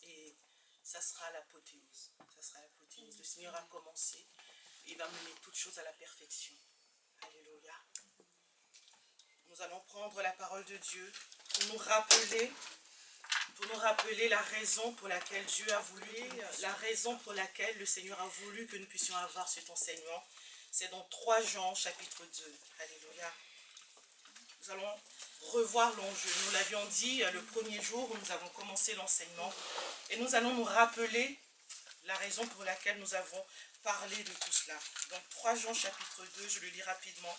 et ça sera l'apothéose. Ça sera l'apothéose. Le Seigneur a commencé. Il va mener toutes choses à la perfection. Alléluia. Nous allons prendre la parole de Dieu pour nous rappeler la raison pour laquelle Dieu a voulu, la raison pour laquelle le Seigneur a voulu que nous puissions avoir cet enseignement. C'est dans 3 Jean chapitre 2. Alléluia. Nous allons revoir l'enjeu. Nous l'avions dit le premier jour où nous avons commencé l'enseignement. Et nous allons nous rappeler la raison pour laquelle nous avons parlé de tout cela. Donc 3 Jean chapitre 2, je le lis rapidement.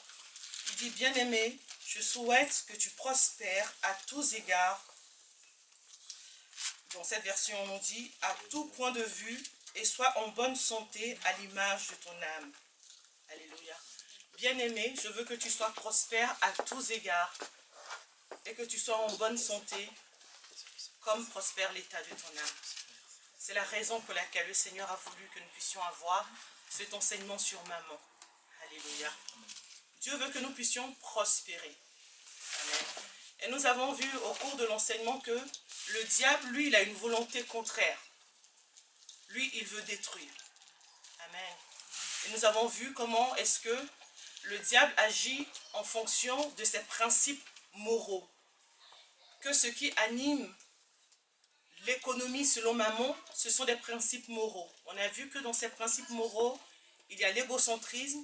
Il dit, bien-aimé, je souhaite que tu prospères à tous égards. Dans cette version, on dit, à tout point de vue, et sois en bonne santé à l'image de ton âme. Alléluia. Bien-aimé, je veux que tu sois prospère à tous égards, et que tu sois en bonne santé, comme prospère l'état de ton âme. C'est la raison pour laquelle le Seigneur a voulu que nous puissions avoir cet enseignement sur maman. Alléluia. Dieu veut que nous puissions prospérer. Amen. Et nous avons vu au cours de l'enseignement que le diable, lui, il a une volonté contraire. Lui, il veut détruire. Amen. Et nous avons vu comment est-ce que le diable agit en fonction de ses principes moraux. Que ce qui anime l'économie selon Mammon, ce sont des principes moraux. On a vu que dans ces principes moraux, il y a l'égocentrisme.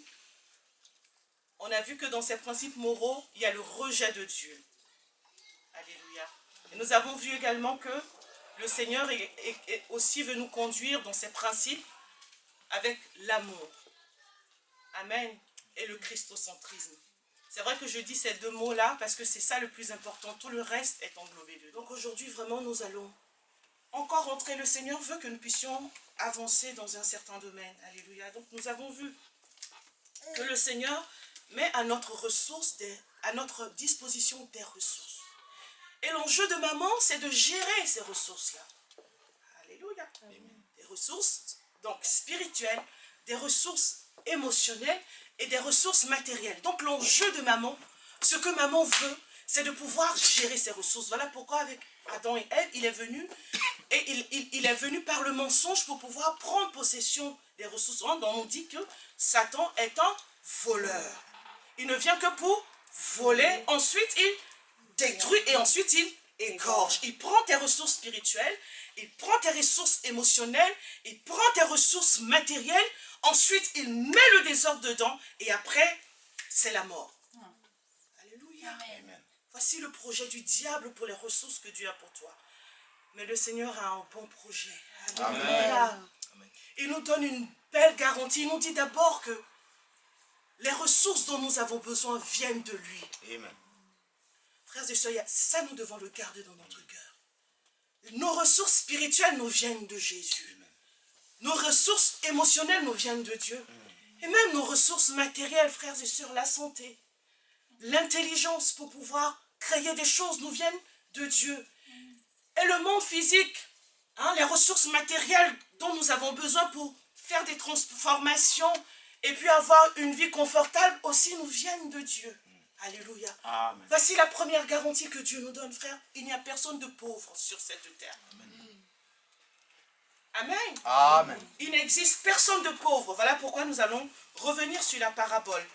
On a vu que dans ces principes moraux, il y a le rejet de Dieu. Alléluia. Et nous avons vu également que le Seigneur aussi veut nous conduire dans ces principes avec l'amour. Amen. Et le christocentrisme. C'est vrai que je dis ces 2 mots-là parce que c'est ça le plus important. Tout le reste est englobé dedans. Donc aujourd'hui, vraiment, nous allons encore entrer. Le Seigneur veut que nous puissions avancer dans un certain domaine. Alléluia. Donc nous avons vu que le Seigneur met à notre disposition des ressources. Et l'enjeu de maman, c'est de gérer ces ressources-là. Alléluia. Amen. Des ressources donc spirituelles, des ressources émotionnelles et des ressources matérielles. Donc l'enjeu de maman, ce que maman veut, c'est de pouvoir gérer ses ressources. Voilà pourquoi avec Adam et Ève, il est venu et il est venu par le mensonge pour pouvoir prendre possession des ressources. Donc on nous dit que Satan est un voleur. Il ne vient que pour voler, ensuite il détruit et ensuite il égorge. Il prend tes ressources spirituelles, il prend tes ressources émotionnelles, il prend tes ressources matérielles, ensuite il met le désordre dedans et après c'est la mort. Alléluia. Amen. Voici le projet du diable pour les ressources que Dieu a pour toi. Mais le Seigneur a un bon projet. Alléluia. Amen. Il nous donne une belle garantie. Il nous dit d'abord que les ressources dont nous avons besoin viennent de lui. Amen. Frères et sœurs, ça nous devons le garder dans notre cœur. Nos ressources spirituelles nous viennent de Jésus. Nos ressources émotionnelles nous viennent de Dieu. Et même nos ressources matérielles, frères et sœurs, la santé, l'intelligence pour pouvoir créer des choses nous viennent de Dieu. Et le monde physique, les ressources matérielles dont nous avons besoin pour faire des transformations et puis avoir une vie confortable aussi nous viennent de Dieu. Alléluia. Amen. Voici la première garantie que Dieu nous donne, frère. Il n'y a personne de pauvre sur cette terre. Amen. Amen. Amen. Il n'existe personne de pauvre. Voilà pourquoi nous allons revenir sur la parabole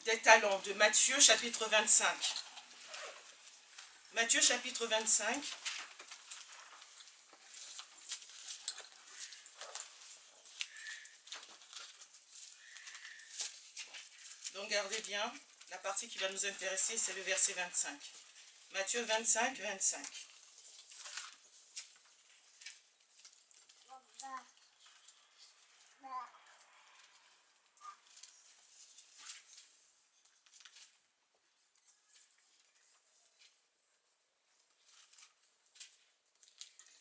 des talents de Matthieu chapitre 25. Matthieu chapitre 25. Donc gardez bien, la partie qui va nous intéresser, c'est le verset 25. Matthieu 25, 25.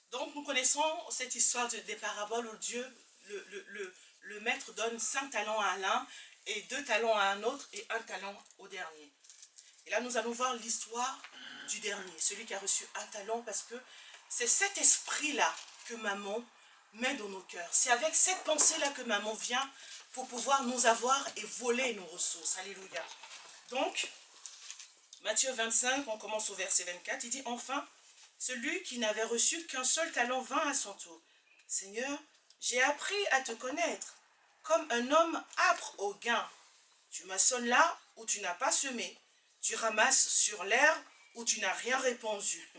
Donc nous connaissons cette histoire des paraboles où Dieu, le maître donne 5 talents à l'un et 2 talents à un autre et 1 talent au dernier. Et là nous allons voir l'histoire du dernier, celui qui a reçu 1 talent, parce que c'est cet esprit-là que maman met dans nos cœurs. C'est avec cette pensée-là que maman vient pour pouvoir nous avoir et voler nos ressources. Alléluia. Donc, Matthieu 25, on commence au verset 24, il dit « Enfin, Celui qui n'avait reçu qu'un seul talent vint à son tour. Seigneur, j'ai appris à te connaître, comme un homme âpre au gain. Tu maçonnes là où tu n'as pas semé, tu ramasses sur l'herbe où tu n'as rien répandu.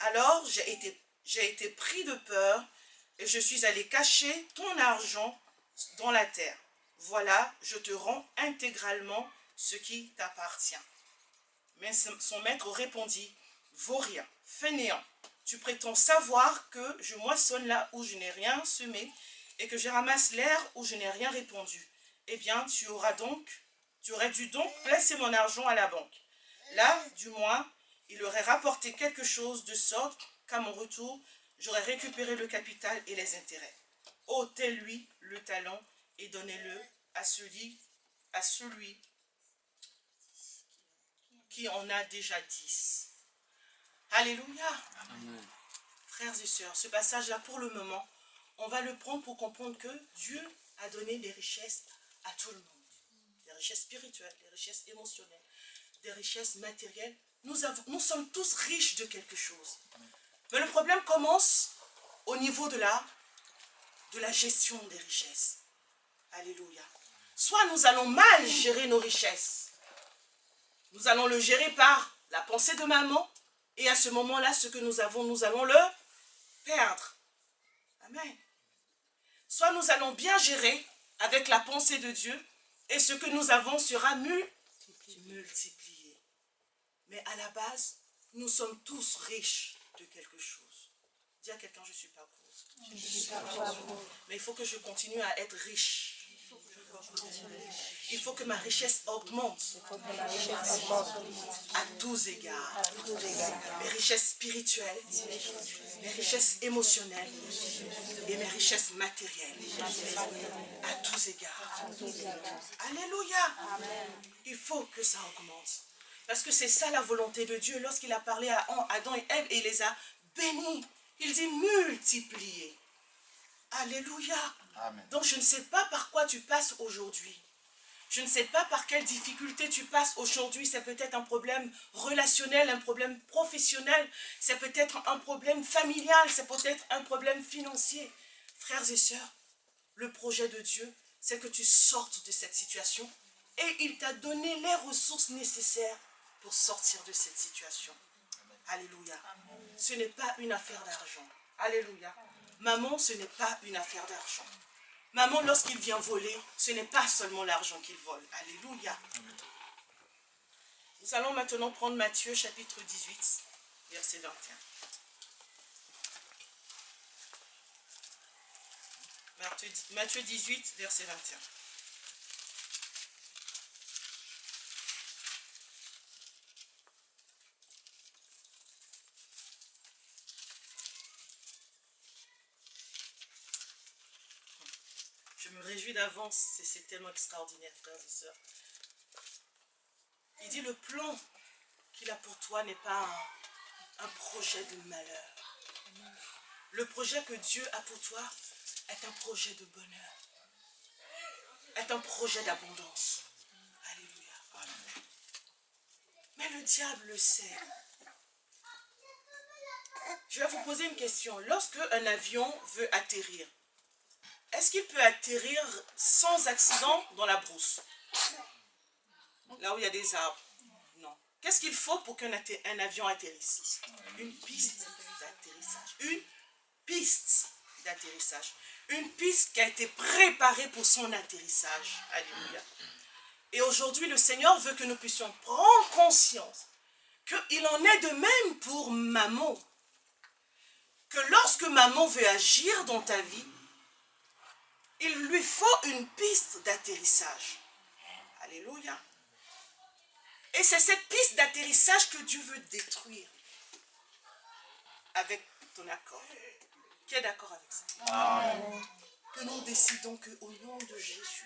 Alors j'ai été pris de peur et je suis allé cacher ton argent dans la terre. Voilà, je te rends intégralement ce qui t'appartient. Mais son maître répondit, vaurien, fainéant, tu prétends savoir que je moissonne là où je n'ai rien semé et que je ramasse l'air où je n'ai rien répandu. Eh bien, tu aurais dû donc placer mon argent à la banque. Là, du moins, il aurait rapporté quelque chose de sorte qu'à mon retour, j'aurais récupéré le capital et les intérêts. Ôtez-lui le talent et donnez-le à celui qui en a déjà 10. Alléluia. Amen. Frères et sœurs, ce passage-là, pour le moment, on va le prendre pour comprendre que Dieu a donné des richesses à tout le monde. Des richesses spirituelles, des richesses émotionnelles, des richesses matérielles. Nous sommes tous riches de quelque chose. Mais le problème commence au niveau de la gestion des richesses. Alléluia. Soit nous allons mal gérer nos richesses. Nous allons le gérer par la pensée de maman. Et à ce moment-là, ce que nous avons, nous allons le perdre. Amen. Soit nous allons bien gérer avec la pensée de Dieu. Et ce que nous avons sera multiplié. Mais à la base, nous sommes tous riches de quelque chose. Dis à quelqu'un, je ne suis pas pauvre. Mais il faut que je continue à être riche. Il faut que ma richesse augmente à tous égards. Mes richesses spirituelles, mes richesses émotionnelles et mes richesses matérielles. À tous égards. Alléluia. Il faut que ça augmente. Parce que c'est ça la volonté de Dieu. Lorsqu'il a parlé à Adam et Ève et il les a bénis, il dit multipliez. Alléluia. Amen. Donc je ne sais pas par quoi tu passes aujourd'hui. Je ne sais pas par quelle difficulté tu passes aujourd'hui. C'est peut-être un problème relationnel, un problème professionnel. C'est peut-être un problème familial. C'est peut-être un problème financier. Frères et sœurs, le projet de Dieu, c'est que tu sortes de cette situation. Et il t'a donné les ressources nécessaires pour sortir de cette situation. Alléluia. Amen. Ce n'est pas une affaire d'argent. Alléluia. Maman, ce n'est pas une affaire d'argent. Maman, lorsqu'il vient voler, ce n'est pas seulement l'argent qu'il vole. Alléluia. Amen. Nous allons maintenant prendre Matthieu chapitre 18, verset 21. Matthieu 18, verset 21. Je me réjouis d'avance, c'est tellement extraordinaire, frères et sœurs. Il dit, le plan qu'il a pour toi n'est pas un projet de malheur. Le projet que Dieu a pour toi est un projet de bonheur, est un projet d'abondance. Alléluia. Mais le diable le sait. Je vais vous poser une question. Lorsque un avion veut atterrir, est-ce qu'il peut atterrir sans accident dans la brousse? Là où il y a des arbres? Non. Qu'est-ce qu'il faut pour qu'un avion atterrisse? Une piste d'atterrissage. Une piste d'atterrissage. Une piste qui a été préparée pour son atterrissage. Alléluia. Et aujourd'hui, le Seigneur veut que nous puissions prendre conscience qu'il en est de même pour maman. Que lorsque maman veut agir dans ta vie, il lui faut une piste d'atterrissage. Alléluia. Et c'est cette piste d'atterrissage que Dieu veut détruire avec ton accord. Qui est d'accord avec ça? Amen. Que nous décidons qu'au nom de Jésus,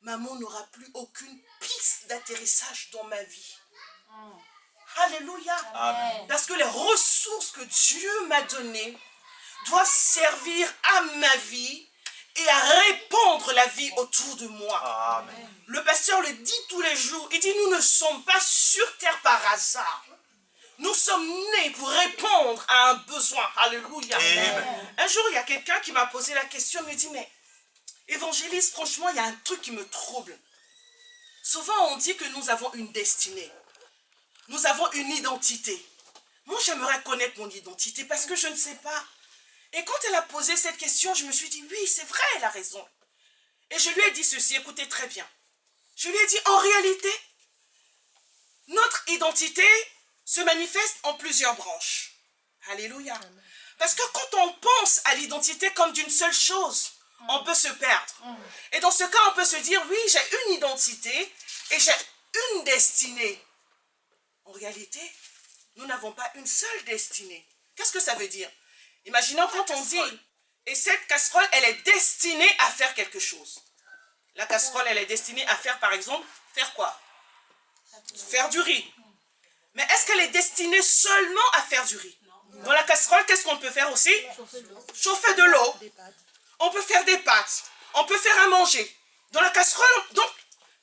maman n'aura plus aucune piste d'atterrissage dans ma vie. Alléluia. Amen. Parce que les ressources que Dieu m'a données doivent servir à ma vie et à répandre la vie autour de moi. Amen. Le pasteur le dit tous les jours. Il dit, nous ne sommes pas sur terre par hasard. Nous sommes nés pour répondre à un besoin. Alléluia. Un jour, il y a quelqu'un qui m'a posé la question, il me dit, mais évangéliste, franchement, il y a un truc qui me trouble. Souvent, on dit que nous avons une destinée. Nous avons une identité. Moi, j'aimerais connaître mon identité parce que je ne sais pas. Et quand elle a posé cette question, je me suis dit, oui, c'est vrai, elle a raison. Et je lui ai dit ceci, écoutez très bien. Je lui ai dit, en réalité, notre identité se manifeste en plusieurs branches. Alléluia. Parce que quand on pense à l'identité comme d'une seule chose, on peut se perdre. Et dans ce cas, on peut se dire, oui, j'ai une identité et j'ai une destinée. En réalité, nous n'avons pas une seule destinée. Qu'est-ce que ça veut dire? Imaginons quand on dit, et cette casserole, elle est destinée à faire quelque chose. La casserole, elle est destinée à faire, par exemple, faire quoi? Faire du riz. Mais est-ce qu'elle est destinée seulement à faire du riz? Dans la casserole, qu'est-ce qu'on peut faire aussi? Chauffer de l'eau. On peut faire des pâtes. On peut faire à manger. Dans la casserole, donc,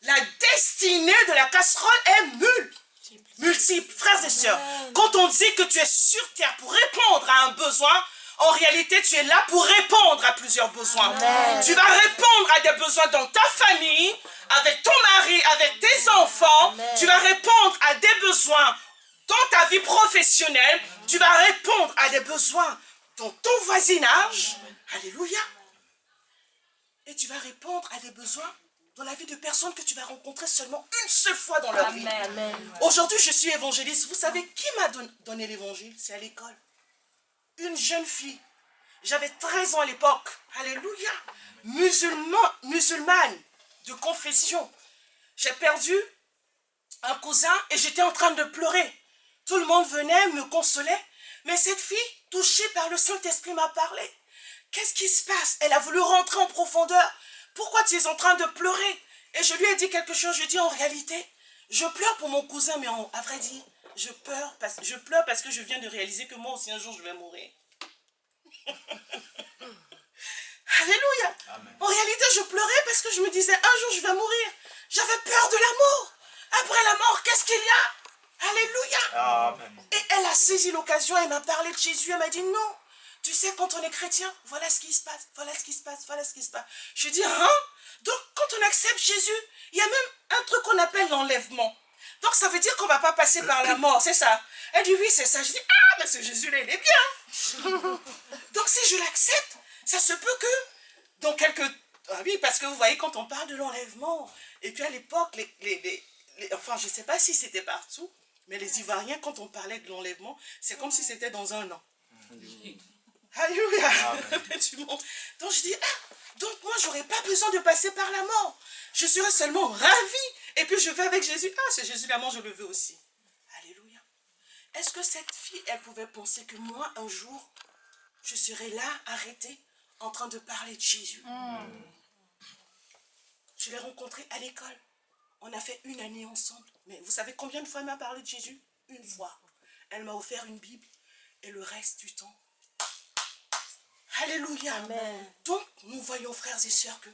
la destinée de la casserole est multiple. Frères et sœurs, quand on dit que tu es sur terre pour répondre à un besoin, en réalité, tu es là pour répondre à plusieurs besoins. Amen. Tu vas répondre à des besoins dans ta famille, avec ton mari, avec tes enfants. Amen. Tu vas répondre à des besoins dans ta vie professionnelle. Tu vas répondre à des besoins dans ton voisinage. Alléluia. Et tu vas répondre à des besoins dans la vie de personnes que tu vas rencontrer seulement une seule fois dans leur vie. Aujourd'hui, je suis évangéliste. Vous savez qui m'a donné l'évangile? C'est à l'école. Une jeune fille. J'avais 13 ans à l'époque. Alléluia. Musulmane de confession. J'ai perdu un cousin et j'étais en train de pleurer. Tout le monde venait, me consolait. Mais cette fille, touchée par le Saint-Esprit, m'a parlé. Qu'est-ce qui se passe? Elle a voulu rentrer en profondeur. Pourquoi tu es en train de pleurer? Et je lui ai dit quelque chose. Je lui ai dit, en réalité, je pleure pour mon cousin, mais à vrai dire, je pleure parce que je viens de réaliser que moi aussi un jour je vais mourir. Alléluia. Amen. En réalité, je pleurais parce que je me disais, un jour je vais mourir. J'avais peur de la mort. Après la mort, qu'est-ce qu'il y a? Alléluia. Amen. Et elle a saisi l'occasion, elle m'a parlé de Jésus, elle m'a dit, non. Tu sais, quand on est chrétien, voilà ce qui se passe, voilà ce qui se passe, voilà ce qui se passe. Je dis, hein? Donc, quand on accepte Jésus, il y a même un truc qu'on appelle l'enlèvement. Donc, ça veut dire qu'on ne va pas passer par la mort, c'est ça? Elle dit, oui, c'est ça. Je dis, ah, mais ce Jésus-là, il est bien. Donc, si je l'accepte, ça se peut que, dans quelques... Ah oui, parce que vous voyez, quand on parle de l'enlèvement, et puis à l'époque, enfin, je ne sais pas si c'était partout, mais les Ivoiriens, quand on parlait de l'enlèvement, c'est comme si c'était dans un an. Alléluia. Donc je dis, ah, donc moi j'aurais pas besoin de passer par la mort. Je serais seulement ravie. Et puis je vais avec Jésus. Ah, ce Jésus-là, moi je le veux aussi. Alléluia. Est-ce que cette fille, elle pouvait penser que moi, un jour, je serais là, arrêtée, en train de parler de Jésus? Je l'ai rencontrée à l'école. On a fait une année ensemble. Mais vous savez combien de fois elle m'a parlé de Jésus? Une fois. Elle m'a offert une Bible. Et le reste du temps. Alléluia. Amen. Donc, nous voyons, frères et sœurs, que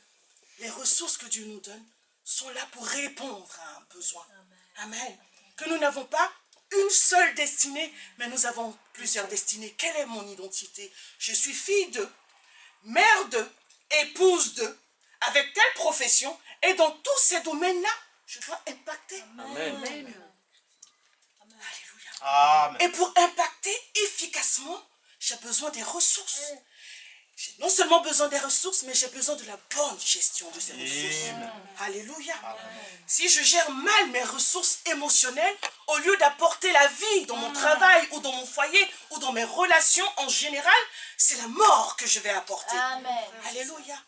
les ressources que Dieu nous donne sont là pour répondre à un besoin. Amen. Amen. Que nous n'avons pas une seule destinée, mais nous avons plusieurs destinées. Quelle est mon identité? Je suis fille de, mère de, épouse de, avec telle profession, et dans tous ces domaines-là, je dois impacter. Amen. Amen. Alléluia. Amen. Et pour impacter efficacement, j'ai besoin des ressources. J'ai non seulement besoin des ressources, mais j'ai besoin de la bonne gestion de ces ressources. Alléluia. Amen. Si je gère mal mes ressources émotionnelles, au lieu d'apporter la vie dans mon travail ou dans mon foyer ou dans mes relations en général, c'est la mort que je vais apporter. Amen. Alléluia.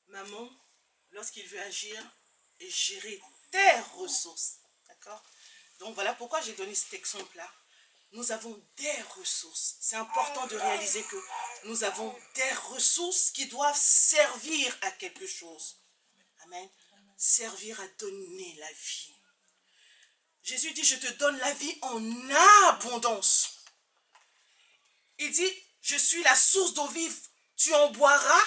Maman, lorsqu'il veut agir et gérer tes ressources, d'accord? Donc voilà pourquoi j'ai donné cet exemple-là. Nous avons des ressources. C'est important de réaliser que nous avons des ressources qui doivent servir à quelque chose. Amen. Servir à donner la vie. Jésus dit, je te donne la vie en abondance. Il dit, je suis la source d'eau vive. Tu en boiras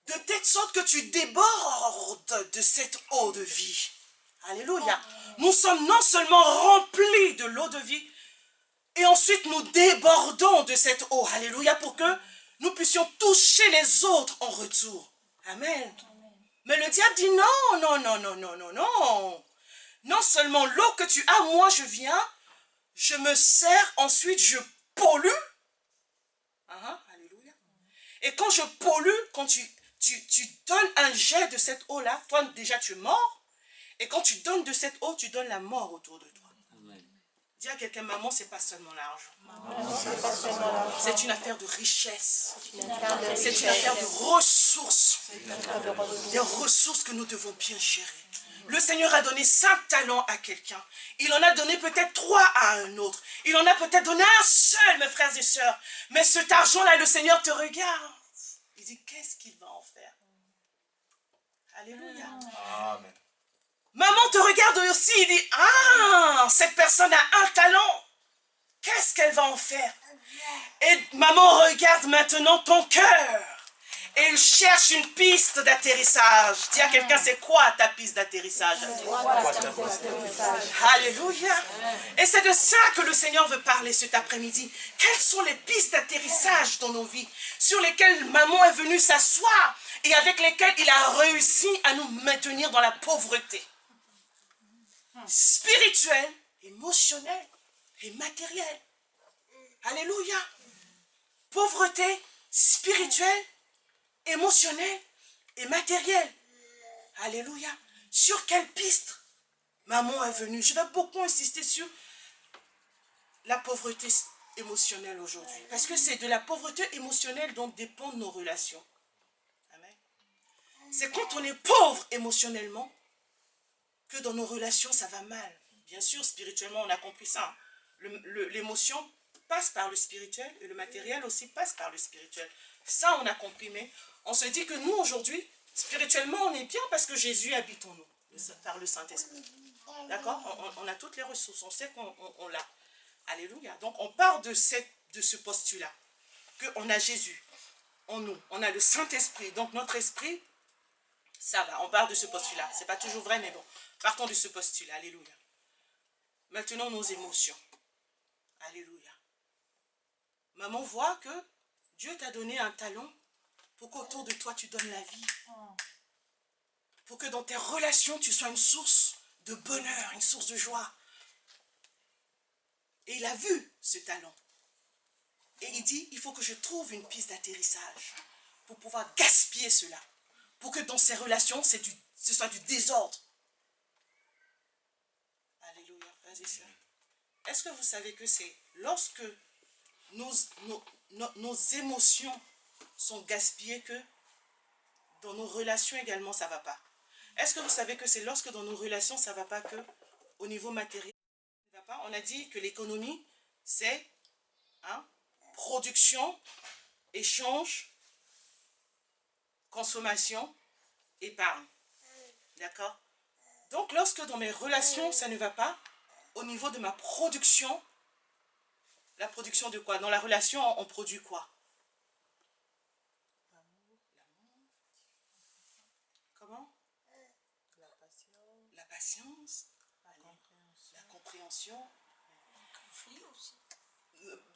de telle sorte que tu débordes de cette eau de vie. Alléluia. Nous sommes non seulement remplis de l'eau de vie, et ensuite nous débordons de cette eau. Alléluia, pour que nous puissions toucher les autres en retour. Amen. Mais le diable dit non, non, non, non, non, non, non. Non seulement l'eau que tu as, moi je viens, je me sers, ensuite je pollue. Alléluia. Et quand je pollue, quand tu donnes un jet de cette eau-là, toi déjà tu es mort. Et quand tu donnes de cette eau, tu donnes la mort autour de toi. Amen. Dis à quelqu'un, maman, c'est pas seulement l'argent. C'est une affaire de richesse. C'est une affaire de ressources. Des ressources que nous devons bien gérer. Le Seigneur a donné 5 talents à quelqu'un. Il en a donné peut-être 3 à un autre. Il en a peut-être donné un seul, mes frères et sœurs. Mais cet argent-là, le Seigneur te regarde. Il dit, qu'est-ce qu'il va en faire? Alléluia. Amen. Maman te regarde aussi, il dit, ah, cette personne a un talent. Qu'est-ce qu'elle va en faire? Et maman regarde maintenant ton cœur. Et il cherche une piste d'atterrissage. Dis à quelqu'un, c'est quoi ta piste d'atterrissage? Alléluia. Et c'est de ça que le Seigneur veut parler cet après-midi. Quelles sont les pistes d'atterrissage dans nos vies, sur lesquelles maman est venue s'asseoir et avec lesquelles il a réussi à nous maintenir dans la pauvreté spirituelle, émotionnelle et matérielle. Alléluia. Pauvreté spirituelle, émotionnelle et matérielle. Alléluia. Sur quelle piste maman est venue? Je vais beaucoup insister sur la pauvreté émotionnelle aujourd'hui. Parce que c'est de la pauvreté émotionnelle dont dépendent nos relations. Amen. C'est quand on est pauvre émotionnellement que dans nos relations, ça va mal. Bien sûr, spirituellement, on a compris ça. L'émotion passe par le spirituel et le matériel aussi passe par le spirituel. Ça, on a compris, mais on se dit que nous, aujourd'hui, spirituellement, on est bien parce que Jésus habite en nous, par le Saint-Esprit. D'accord? On a toutes les ressources, on sait qu'on l'a. Alléluia. Donc, on part de ce postulat, qu'on a Jésus en nous, on a le Saint-Esprit, donc notre esprit, ça va, on part de ce postulat. Ce n'est pas toujours vrai, mais bon, partons de ce postulat. Alléluia. Maintenant, nos émotions. Alléluia. Maman voit que Dieu t'a donné un talent pour qu'autour de toi, tu donnes la vie. Pour que dans tes relations, tu sois une source de bonheur, une source de joie. Et il a vu ce talent. Et il dit, il faut que je trouve une piste d'atterrissage pour pouvoir gaspiller cela. Pour que dans ces relations, ce soit du désordre. Alléluia, frères et sœurs. Est-ce que vous savez que c'est lorsque nos émotions sont gaspillées que dans nos relations également, ça ne va pas? Est-ce que vous savez que c'est lorsque dans nos relations, ça ne va pas que au niveau matériel, ça ne va pas? On a dit que l'économie, c'est production, échange, consommation, épargne. D'accord? Donc, lorsque dans mes relations, ça ne va pas, au niveau de ma production, la production de quoi? Dans la relation, on produit quoi? L'amour. Comment? La patience. La compréhension.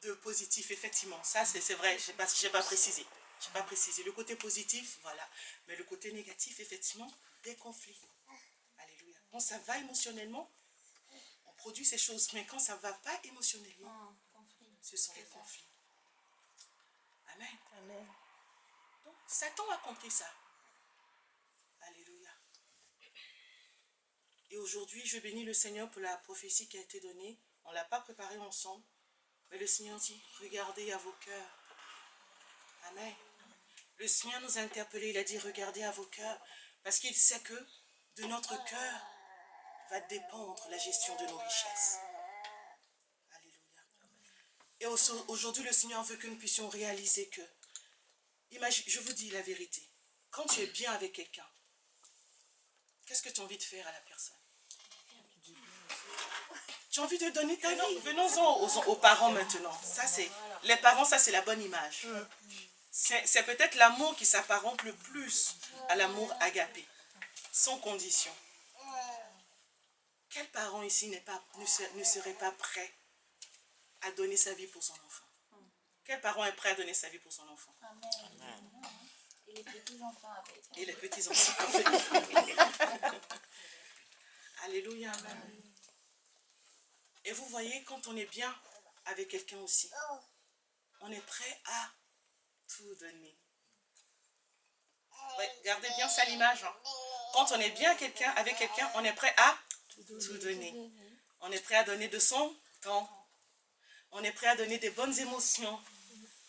De positif, effectivement. Ça, c'est vrai, je n'ai pas précisé. Je n'ai pas précisé. Le côté positif, voilà. Mais le côté négatif, effectivement, des conflits. Alléluia. Quand ça va émotionnellement, on produit ces choses. Mais quand ça ne va pas émotionnellement, ce sont les conflits. Amen. Amen. Donc, Satan a compris ça. Alléluia. Et aujourd'hui, je bénis le Seigneur pour la prophétie qui a été donnée. On ne l'a pas préparée ensemble. Mais le Seigneur dit, regardez à vos cœurs. Amen. Le Seigneur nous a interpellés, il a dit, regardez à vos cœurs. Parce qu'il sait que de notre cœur va dépendre la gestion de nos richesses. Alléluia. Et aujourd'hui, le Seigneur veut que nous puissions réaliser que, imagine, je vous dis la vérité, quand tu es bien avec quelqu'un, qu'est-ce que tu as envie de faire à la personne? Tu as envie de donner ta vie. Venons-en aux parents maintenant. Ça, les parents, ça c'est la bonne image. C'est peut-être l'amour qui s'apparente le plus à l'amour agapé, sans condition. Quel parent ici ne serait pas prêt à donner sa vie pour son enfant? Quel parent est prêt à donner sa vie pour son enfant? Amen. Et les petits-enfants avec. Et les petits-enfants avec. Alléluia. Et vous voyez, quand on est bien avec quelqu'un aussi, on est prêt à tout donner. Regardez bien ça l'image. Hein. Quand on est bien avec quelqu'un, on est prêt à tout donner. On est prêt à donner de son temps. On est prêt à donner des bonnes émotions.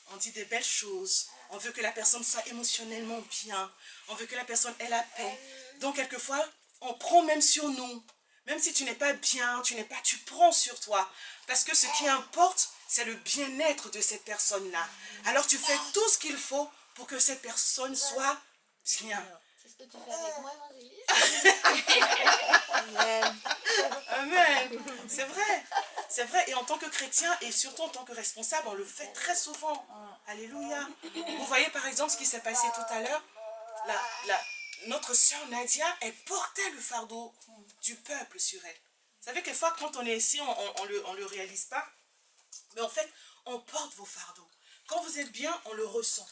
On dit des belles choses. On veut que la personne soit émotionnellement bien. On veut que la personne ait la paix. Donc, quelquefois, on prend même sur nous. Même si tu n'es pas bien, tu prends sur toi. Parce que ce qui importe, c'est le bien-être de cette personne-là. Alors, tu fais tout ce qu'il faut pour que cette personne soit bien. C'est ce que tu fais avec moi, Amen. Amen. C'est vrai. C'est vrai. Et en tant que chrétien, et surtout en tant que responsable, on le fait très souvent. Alléluia. Vous voyez par exemple ce qui s'est passé tout à l'heure. Notre sœur Nadia, elle portait le fardeau du peuple sur elle. Vous savez, quelquefois, quand on est ici, on le réalise pas. Mais en fait, on porte vos fardeaux. Quand vous êtes bien, on le ressent.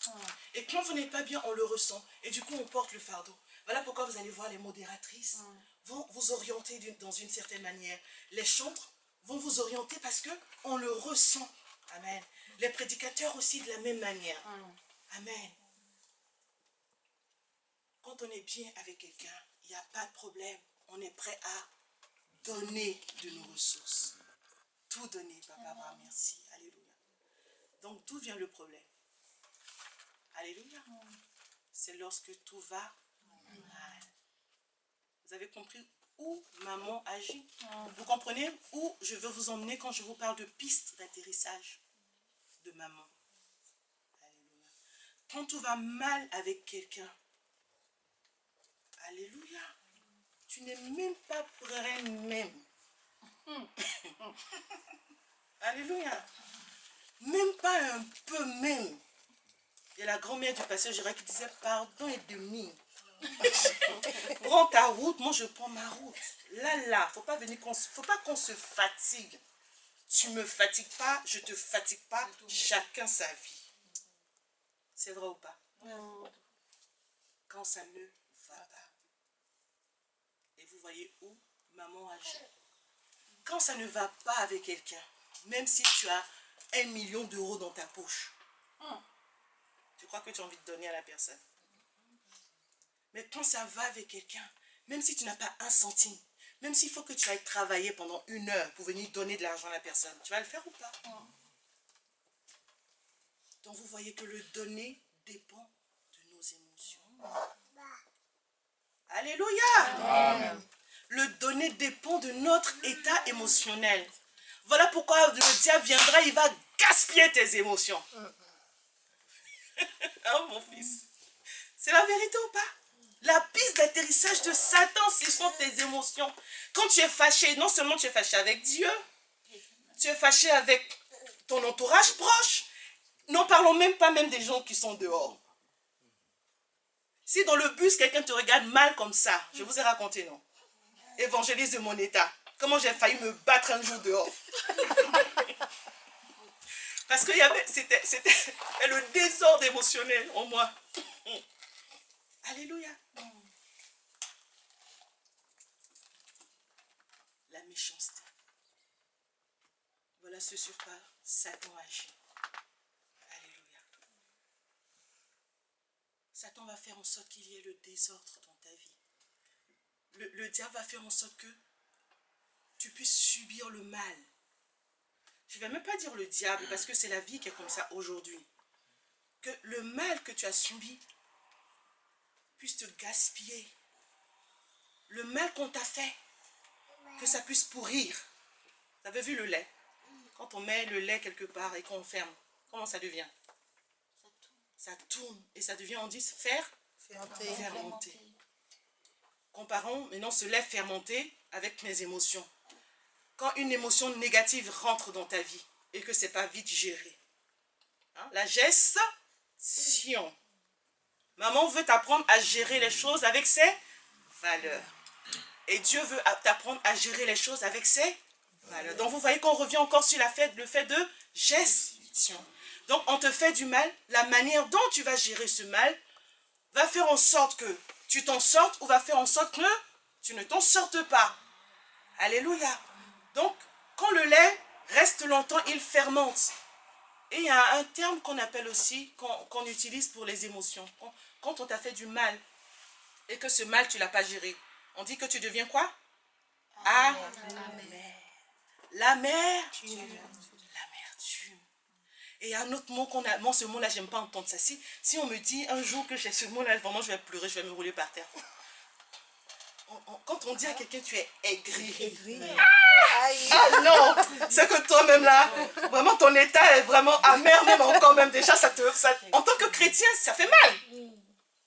Et quand vous n'êtes pas bien, on le ressent. Et du coup, on porte le fardeau. Voilà pourquoi vous allez voir les modératrices vont vous orienter dans une certaine manière. Les chantres vont vous orienter parce qu'on le ressent. Amen. Les prédicateurs aussi de la même manière. Amen. Quand on est bien avec quelqu'un, il n'y a pas de problème. On est prêt à donner de nos ressources. Tout donner, papa, merci. Alléluia. Donc, d'où vient le problème? Alléluia. C'est lorsque tout va mal. Vous avez compris où maman agit? Vous comprenez où je veux vous emmener quand je vous parle de piste d'atterrissage de maman? Alléluia. Quand tout va mal avec quelqu'un, alléluia, tu n'es même pas prêt même. Alléluia. Même pas un peu même. Et la grand-mère du pasteur Gérard qui disait pardon et demi. Prends ta route, moi je prends ma route. Là, faut pas qu'on se fatigue. Tu me fatigues pas, je te fatigue pas, chacun sa vie. C'est vrai ou pas? Quand ça ne va pas. Et vous voyez où maman agit. Quand ça ne va pas avec quelqu'un, même si tu as 1 million d'euros dans ta poche, tu crois que tu as envie de donner à la personne. Mais quand ça va avec quelqu'un, même si tu n'as pas 1 centime, même s'il faut que tu ailles travailler pendant 1 heure pour venir donner de l'argent à la personne, tu vas le faire ou pas? Donc vous voyez que le donner dépend de nos émotions. Alléluia. Amen. Le donner dépend de notre état émotionnel. Voilà pourquoi le diable viendra, il va gaspiller tes émotions. Oh mon fils. C'est la vérité ou pas? La piste d'atterrissage de Satan, ce sont tes émotions. Quand tu es fâché, non seulement tu es fâché avec Dieu, tu es fâché avec ton entourage proche. N'en parlons même pas même des gens qui sont dehors. Si dans le bus, quelqu'un te regarde mal comme ça, je vous ai raconté, non? Évangéliste de mon état. Comment j'ai failli me battre un jour dehors. Parce que c'était le désordre émotionnel en moi. Alléluia. La méchanceté. Voilà ce sur quoi Satan agit. Alléluia. Satan va faire en sorte qu'il y ait le désordre dans ta vie. Le diable va faire en sorte que tu puisses subir le mal. Je ne vais même pas dire le diable parce que c'est la vie qui est comme ça aujourd'hui. Que le mal que tu as subi puisse te gaspiller. Le mal qu'on t'a fait, que ça puisse pourrir. Vous avez vu le lait? Quand on met le lait quelque part et qu'on ferme, comment ça devient? Ça tourne et ça devient, on dit, fermenté. Comparons maintenant ce lait fermenté avec mes émotions. Quand une émotion négative rentre dans ta vie et que ce n'est pas vite géré. Hein? La gestion. Maman veut t'apprendre à gérer les choses avec ses valeurs. Et Dieu veut t'apprendre à gérer les choses avec ses valeurs. Donc vous voyez qu'on revient encore sur le fait de gestion. Donc on te fait du mal, la manière dont tu vas gérer ce mal va faire en sorte que tu t'en sortes ou va faire en sorte que tu ne t'en sortes pas. Alléluia. Donc quand le lait reste longtemps, il fermente. Et il y a un terme qu'on appelle aussi, qu'on utilise pour les émotions. Quand on t'a fait du mal et que ce mal tu ne l'as pas géré, on dit que tu deviens quoi? Amer. L'amertume. Et il y a un autre mot qu'on a. Moi, ce mot-là, j'aime pas entendre ça. Si on me dit un jour que j'ai ce mot-là, vraiment, je vais pleurer, je vais me rouler par terre. Quand on dit à quelqu'un tu es aigri. Ah non, c'est que toi-même là, vraiment ton état est vraiment amer, même encore même déjà, en tant que chrétien, ça fait mal.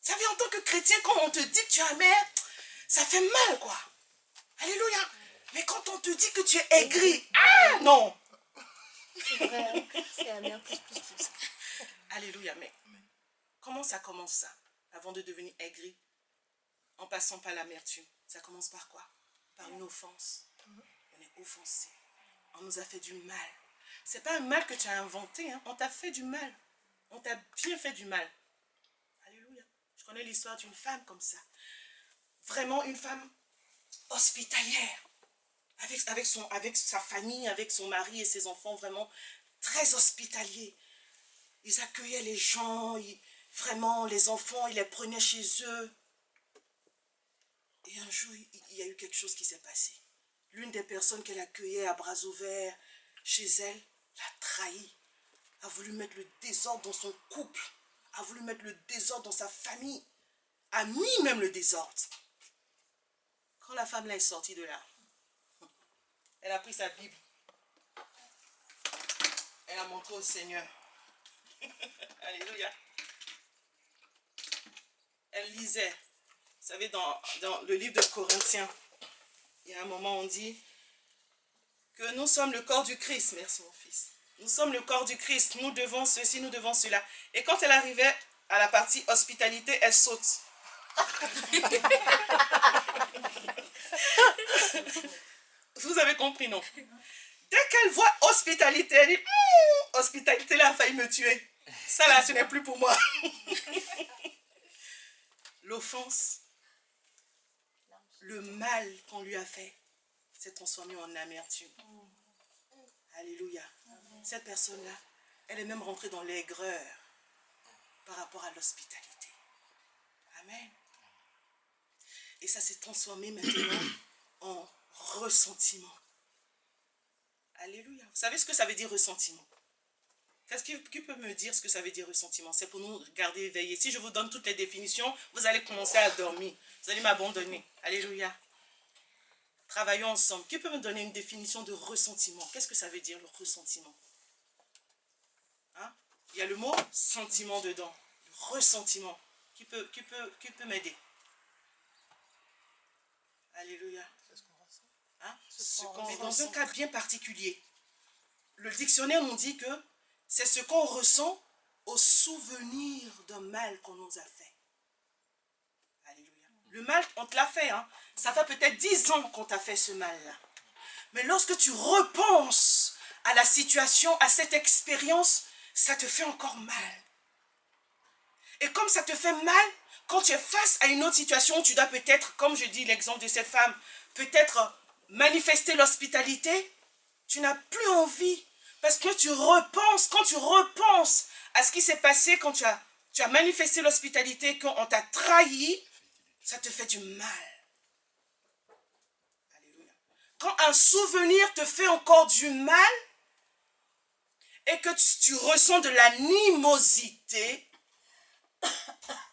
Ça fait en tant que chrétien, quand on te dit que tu es amer, ça fait mal quoi. Alléluia. Mais quand on te dit que tu es aigri, ah non. C'est vrai, c'est amer plus. Alléluia, mais comment ça commence ça, avant de devenir aigri, en passant par l'amertume? Ça commence par quoi? Par une offense. On est offensé. On nous a fait du mal. C'est pas un mal que tu as inventé, hein. On t'a fait du mal. On t'a bien fait du mal. Alléluia. Je connais l'histoire d'une femme comme ça. Vraiment une femme hospitalière. Avec sa famille, avec son mari et ses enfants, vraiment très hospitaliers. Ils accueillaient les gens, vraiment les enfants, ils les prenaient chez eux. Et un jour, il y a eu quelque chose qui s'est passé. L'une des personnes qu'elle accueillait à bras ouverts chez elle l'a trahi, a voulu mettre le désordre dans son couple, a voulu mettre le désordre dans sa famille, a mis même le désordre. Quand la femme là est sortie de là, elle a pris sa Bible, elle a montré au Seigneur. Alléluia. Elle lisait. Vous savez, dans le livre de Corinthiens, il y a un moment où on dit que nous sommes le corps du Christ. Merci mon fils. Nous sommes le corps du Christ. Nous devons ceci, nous devons cela. Et quand elle arrivait à la partie hospitalité, elle saute. Vous avez compris, non? Dès qu'elle voit hospitalité, elle dit hospitalité là a failli me tuer. Ça là, ce n'est plus pour moi. L'offense, le mal qu'on lui a fait, s'est transformé en amertume. Alléluia. Cette personne-là, elle est même rentrée dans l'aigreur par rapport à l'hospitalité. Amen. Et ça s'est transformé maintenant en ressentiment. Alléluia. Vous savez ce que ça veut dire ressentiment? Qui peut me dire ce que ça veut dire ressentiment? C'est pour nous garder éveillés. Si je vous donne toutes les définitions, vous allez commencer à dormir. Vous allez m'abandonner. Alléluia. Travaillons ensemble. Qui peut me donner une définition de ressentiment? Qu'est-ce que ça veut dire le ressentiment? Hein? Il y a le mot sentiment dedans. Le ressentiment. Qui peut m'aider? Alléluia. Hein? Mais dans un cas bien particulier. Le dictionnaire nous dit que c'est ce qu'on ressent au souvenir d'un mal qu'on nous a fait. Alléluia. Le mal, on te l'a fait. Hein? Ça fait peut-être 10 ans qu'on t'a fait ce mal-là. Mais lorsque tu repenses à la situation, à cette expérience, ça te fait encore mal. Et comme ça te fait mal, quand tu es face à une autre situation, tu dois peut-être, comme je dis l'exemple de cette femme, peut-être manifester l'hospitalité, tu n'as plus envie. Parce que quand tu repenses à ce qui s'est passé, quand tu as manifesté l'hospitalité, quand on t'a trahi, ça te fait du mal. Alléluia. Quand un souvenir te fait encore du mal, et que tu ressens de l'animosité,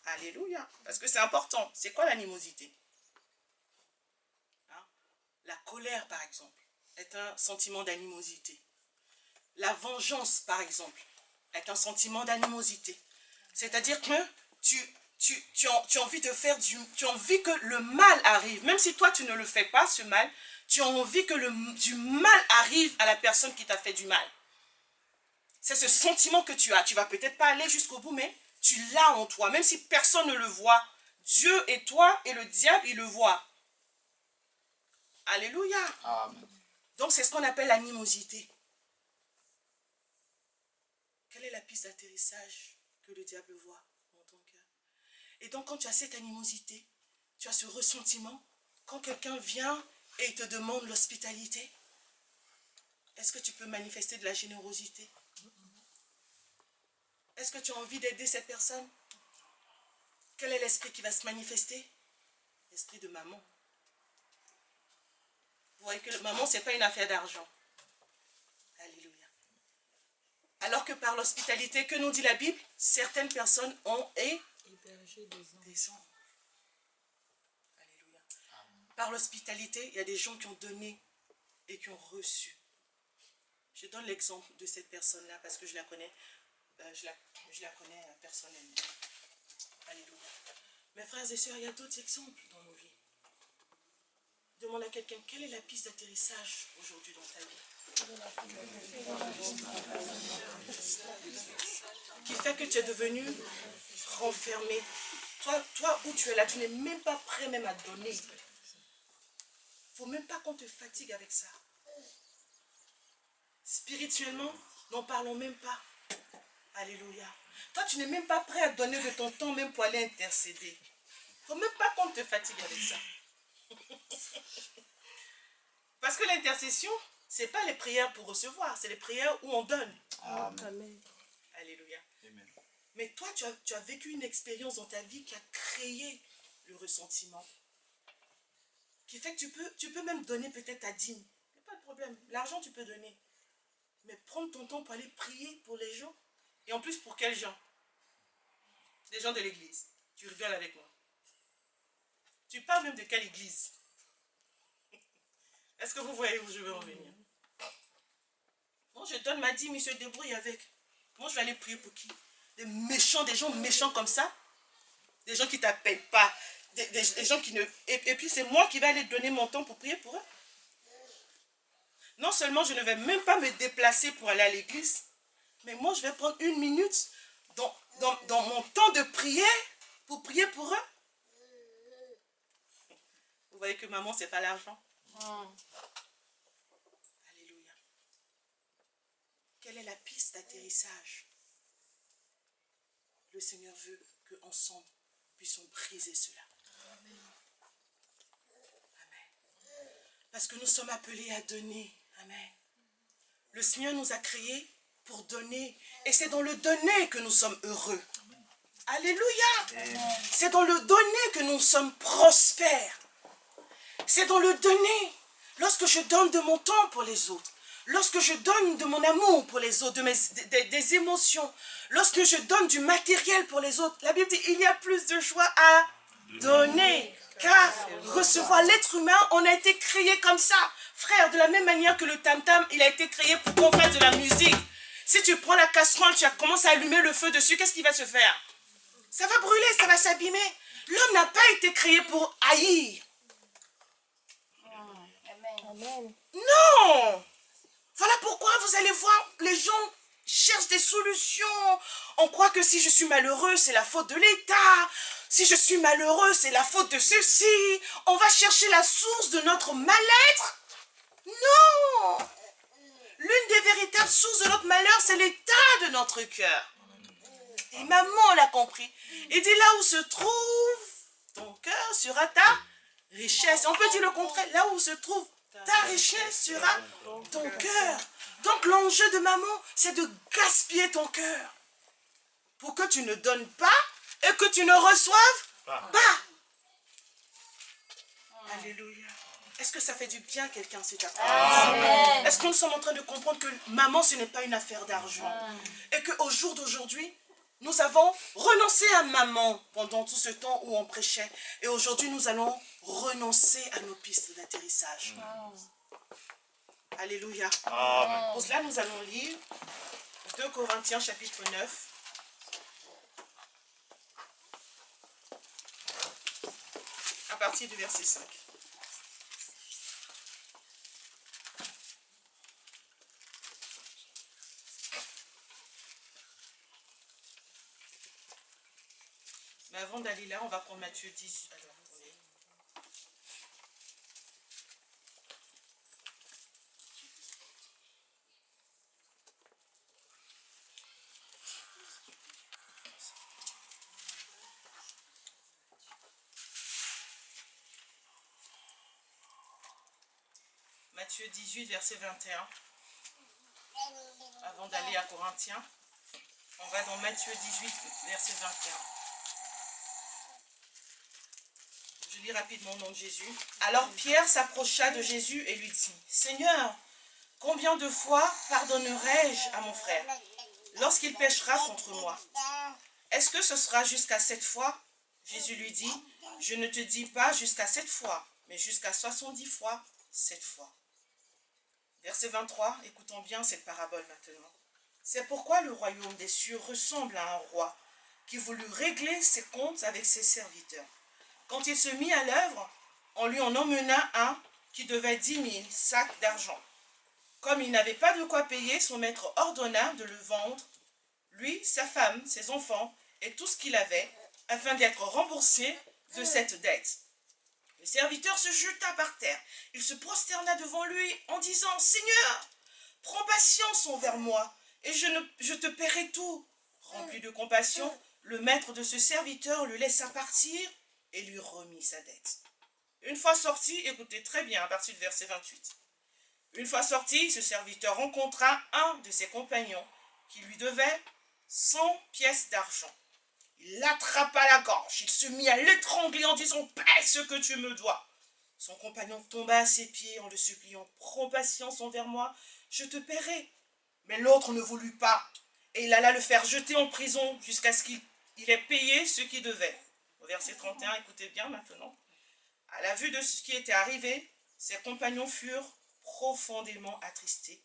alléluia, parce que c'est important. C'est quoi l'animosité? Hein? La colère, par exemple, est un sentiment d'animosité. La vengeance, par exemple, est un sentiment d'animosité. C'est-à-dire que tu as envie de faire tu as envie que le mal arrive. Même si toi, tu ne le fais pas, ce mal, tu as envie que du mal arrive à la personne qui t'a fait du mal. C'est ce sentiment que tu as. Tu ne vas peut-être pas aller jusqu'au bout, mais tu l'as en toi. Même si personne ne le voit, Dieu et toi et le diable, ils le voient. Alléluia. Amen. Donc c'est ce qu'on appelle l'animosité. Quelle est la piste d'atterrissage que le diable voit dans ton cœur? Et donc quand tu as cette animosité, tu as ce ressentiment, quand quelqu'un vient et il te demande l'hospitalité, est-ce que tu peux manifester de la générosité? Est-ce que tu as envie d'aider cette personne? Quel est l'esprit qui va se manifester? L'esprit de maman. Vous voyez que maman, ce n'est pas une affaire d'argent. Alléluia. Alors que par l'hospitalité, que nous dit la Bible, certaines personnes ont hébergé des anges. Alléluia. Par l'hospitalité, il y a des gens qui ont donné et qui ont reçu. Je donne l'exemple de cette personne-là parce que je la connais, je la connais personnellement. Alléluia. Mes frères et sœurs, il y a d'autres exemples dans nos vies. Demande à quelqu'un, quelle est la piste d'atterrissage aujourd'hui dans ta vie? Qui fait que tu es devenu renfermé. Toi où tu es là, tu n'es même pas prêt même à donner. Il ne faut même pas qu'on te fatigue avec ça. Spirituellement, n'en parlons même pas. Alléluia. Toi, tu n'es même pas prêt à donner de ton temps même pour aller intercéder. Il ne faut même pas qu'on te fatigue avec ça. Parce que l'intercession, ce n'est pas les prières pour recevoir, c'est les prières où on donne. Amen. Alléluia. Amen. Mais toi, tu as vécu une expérience dans ta vie qui a créé le ressentiment. Qui fait que tu peux même donner peut-être ta dîme. Il n'y a pas de problème. L'argent, tu peux donner. Mais prendre ton temps pour aller prier pour les gens. Et en plus, pour quels gens? Les gens de l'église. Tu rigoles avec moi. Tu parles même de quelle église? Est-ce que vous voyez où je veux en venir? Moi, je donne ma dîme, il se débrouille avec. Moi, je vais aller prier pour qui? Des méchants, des gens méchants comme ça? Des gens qui ne t'appellent pas. Des gens qui ne... Et puis, c'est moi qui vais aller donner mon temps pour prier pour eux. Non seulement je ne vais même pas me déplacer pour aller à l'église, mais moi, je vais prendre une minute dans mon temps de prière pour prier pour eux. Vous voyez que maman, ce n'est pas l'argent. Alléluia. Quelle est la piste d'atterrissage? Le Seigneur veut qu'ensemble, puissions briser cela. Amen. Amen. Parce que nous sommes appelés à donner. Amen. Le Seigneur nous a créés pour donner. Et c'est dans le donner que nous sommes heureux. Alléluia. C'est dans le donner que nous sommes prospères. C'est dans le donner. Lorsque je donne de mon temps pour les autres, lorsque je donne de mon amour pour les autres, des émotions, lorsque je donne du matériel pour les autres, la Bible dit il y a plus de joie à donner qu'à recevoir. L'être humain, on a été créé comme ça. Frère, de la même manière que le tam-tam, il a été créé pour qu'on fasse de la musique. Si tu prends la casserole, tu commences à allumer le feu dessus, qu'est-ce qui va se faire? Ça va brûler, ça va s'abîmer. L'homme n'a pas été créé pour haïr. Amen. Non! Voilà pourquoi vous allez voir, les gens cherchent des solutions. On croit que si je suis malheureux, c'est la faute de l'État. Si je suis malheureux, c'est la faute de ceci. On va chercher la source de notre mal-être. Non! L'une des véritables sources de notre malheur, c'est l'état de notre cœur. Et maman l'a compris. Il dit là où se trouve ton cœur sera ta richesse. On peut dire le contraire. Là où se trouve ta richesse sera ton cœur. Donc l'enjeu de maman, c'est de gaspiller ton cœur. Pour que tu ne donnes pas et que tu ne reçoives pas. Alléluia. Est-ce que ça fait du bien à quelqu'un cet après-midi? Est-ce que nous sommes en train de comprendre que maman, ce n'est pas une affaire d'argent? Et qu'au jour d'aujourd'hui, nous avons renoncé à maman pendant tout ce temps où on prêchait. Et aujourd'hui, nous allons renoncer à nos pistes d'atterrissage. Alléluia. Amen. Pour cela, nous allons lire 2 Corinthiens chapitre 9. À partir du verset 5. Mais avant d'aller là, on va prendre Matthieu 10. Alors, attendez. Matthieu 18, verset 21. Avant d'aller à Corinthiens, on va dans Matthieu 18, verset 21. Je lis rapidement au nom de Jésus. Alors Pierre s'approcha de Jésus et lui dit, « Seigneur, combien de fois pardonnerai-je à mon frère lorsqu'il péchera contre moi? Est-ce que ce sera jusqu'à 7 fois ?» Jésus lui dit, « Je ne te dis pas jusqu'à 7 fois, mais jusqu'à 70 fois 7 fois. » Verset 23, écoutons bien cette parabole maintenant. « C'est pourquoi le royaume des cieux ressemble à un roi qui voulut régler ses comptes avec ses serviteurs. Quand il se mit à l'œuvre, on lui en emmena un qui devait 10 000 sacs d'argent. Comme il n'avait pas de quoi payer, son maître ordonna de le vendre, lui, sa femme, ses enfants et tout ce qu'il avait, afin d'être remboursé de cette dette. Le serviteur se jeta par terre. Il se prosterna devant lui en disant, « Seigneur, prends patience envers moi, et je te paierai tout. » Rempli de compassion, le maître de ce serviteur le laissa partir et lui remit sa dette. Une fois sorti, écoutez très bien à partir du verset 28. Une fois sorti, ce serviteur rencontra un de ses compagnons qui lui devait 100 pièces d'argent. Il l'attrapa à la gorge, il se mit à l'étrangler en disant « Paie ce que tu me dois !» Son compagnon tomba à ses pieds en le suppliant « Prends patience envers moi, je te paierai. » Mais l'autre ne voulut pas, et il alla le faire jeter en prison jusqu'à ce qu'il ait payé ce qu'il devait. Au verset 31, écoutez bien maintenant. À la vue de ce qui était arrivé, ses compagnons furent profondément attristés,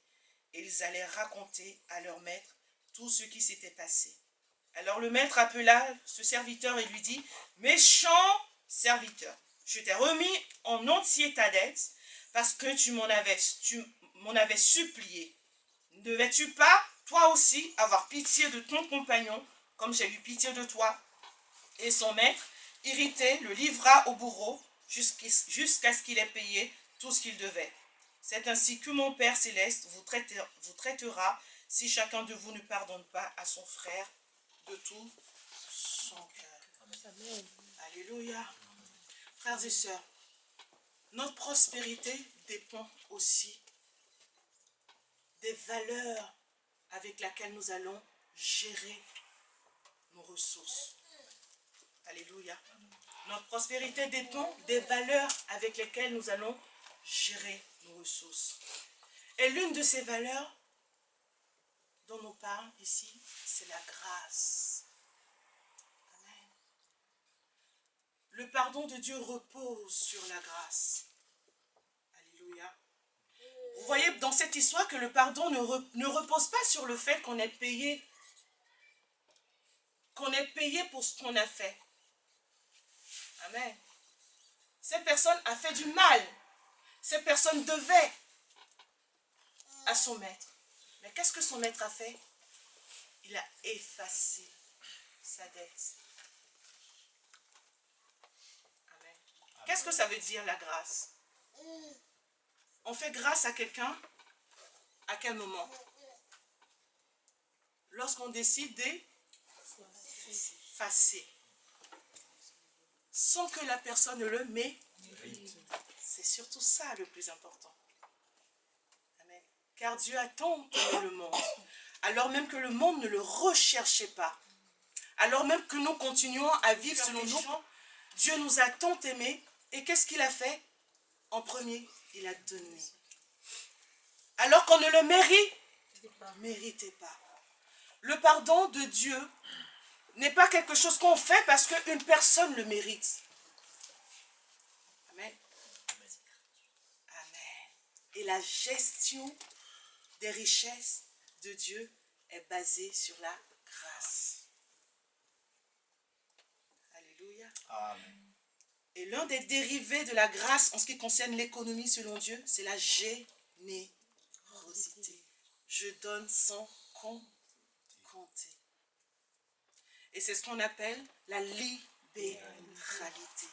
et ils allèrent raconter à leur maître tout ce qui s'était passé. Alors le maître appela ce serviteur et lui dit, « Méchant serviteur, je t'ai remis en entier ta dette parce que tu m'en avais supplié. Ne devais-tu pas, toi aussi, avoir pitié de ton compagnon comme j'ai eu pitié de toi ?» Et son maître, irrité, le livra au bourreau jusqu'à ce qu'il ait payé tout ce qu'il devait. C'est ainsi que mon Père céleste vous traitera si chacun de vous ne pardonne pas à son frère de tout son cœur. Amen. Alléluia. Frères et sœurs, notre prospérité dépend aussi des valeurs avec lesquelles nous allons gérer nos ressources. Alléluia. Notre prospérité dépend des valeurs avec lesquelles nous allons gérer nos ressources. Et l'une de ces valeurs dont on parle ici, c'est la grâce. Amen. Le pardon de Dieu repose sur la grâce. Alléluia. Vous voyez dans cette histoire que le pardon ne repose pas sur le fait qu'on ait payé pour ce qu'on a fait. Amen. Cette personne a fait du mal. Cette personne devait à son maître. Mais qu'est-ce que son maître a fait? Il a effacé sa dette. Amen. Qu'est-ce que ça veut dire la grâce? On fait grâce à quelqu'un à quel moment? Lorsqu'on décide d'effacer. Sans que la personne le mérite. C'est surtout ça le plus important. Amen. Car Dieu a tant aimé le monde, alors même que le monde ne le recherchait pas, alors même que nous continuons à vivre selon nos choix, Dieu nous a tant aimés, et qu'est-ce qu'il a fait? En premier, il a donné. Alors qu'on ne le méritait pas. Le pardon de Dieu n'est pas quelque chose qu'on fait parce qu'une personne le mérite. Amen. Amen. Et la gestion des richesses de Dieu est basée sur la grâce. Alléluia. Amen. Et l'un des dérivés de la grâce en ce qui concerne l'économie selon Dieu, c'est la générosité. Je donne sans compter. Et c'est ce qu'on appelle la libéralité.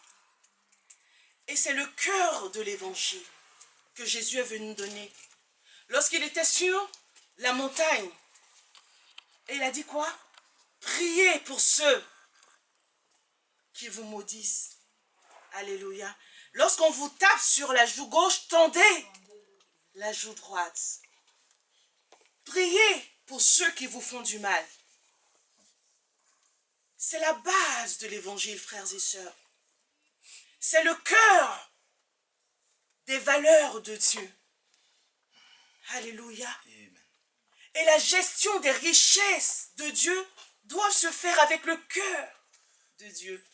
Et c'est le cœur de l'évangile que Jésus est venu nous donner. Lorsqu'il était sur la montagne, et il a dit quoi? Priez pour ceux qui vous maudissent. Alléluia. Lorsqu'on vous tape sur la joue gauche, tendez la joue droite. Priez pour ceux qui vous font du mal. C'est la base de l'évangile, frères et sœurs. C'est le cœur des valeurs de Dieu. Alléluia. Et la gestion des richesses de Dieu doit se faire avec le cœur de Dieu.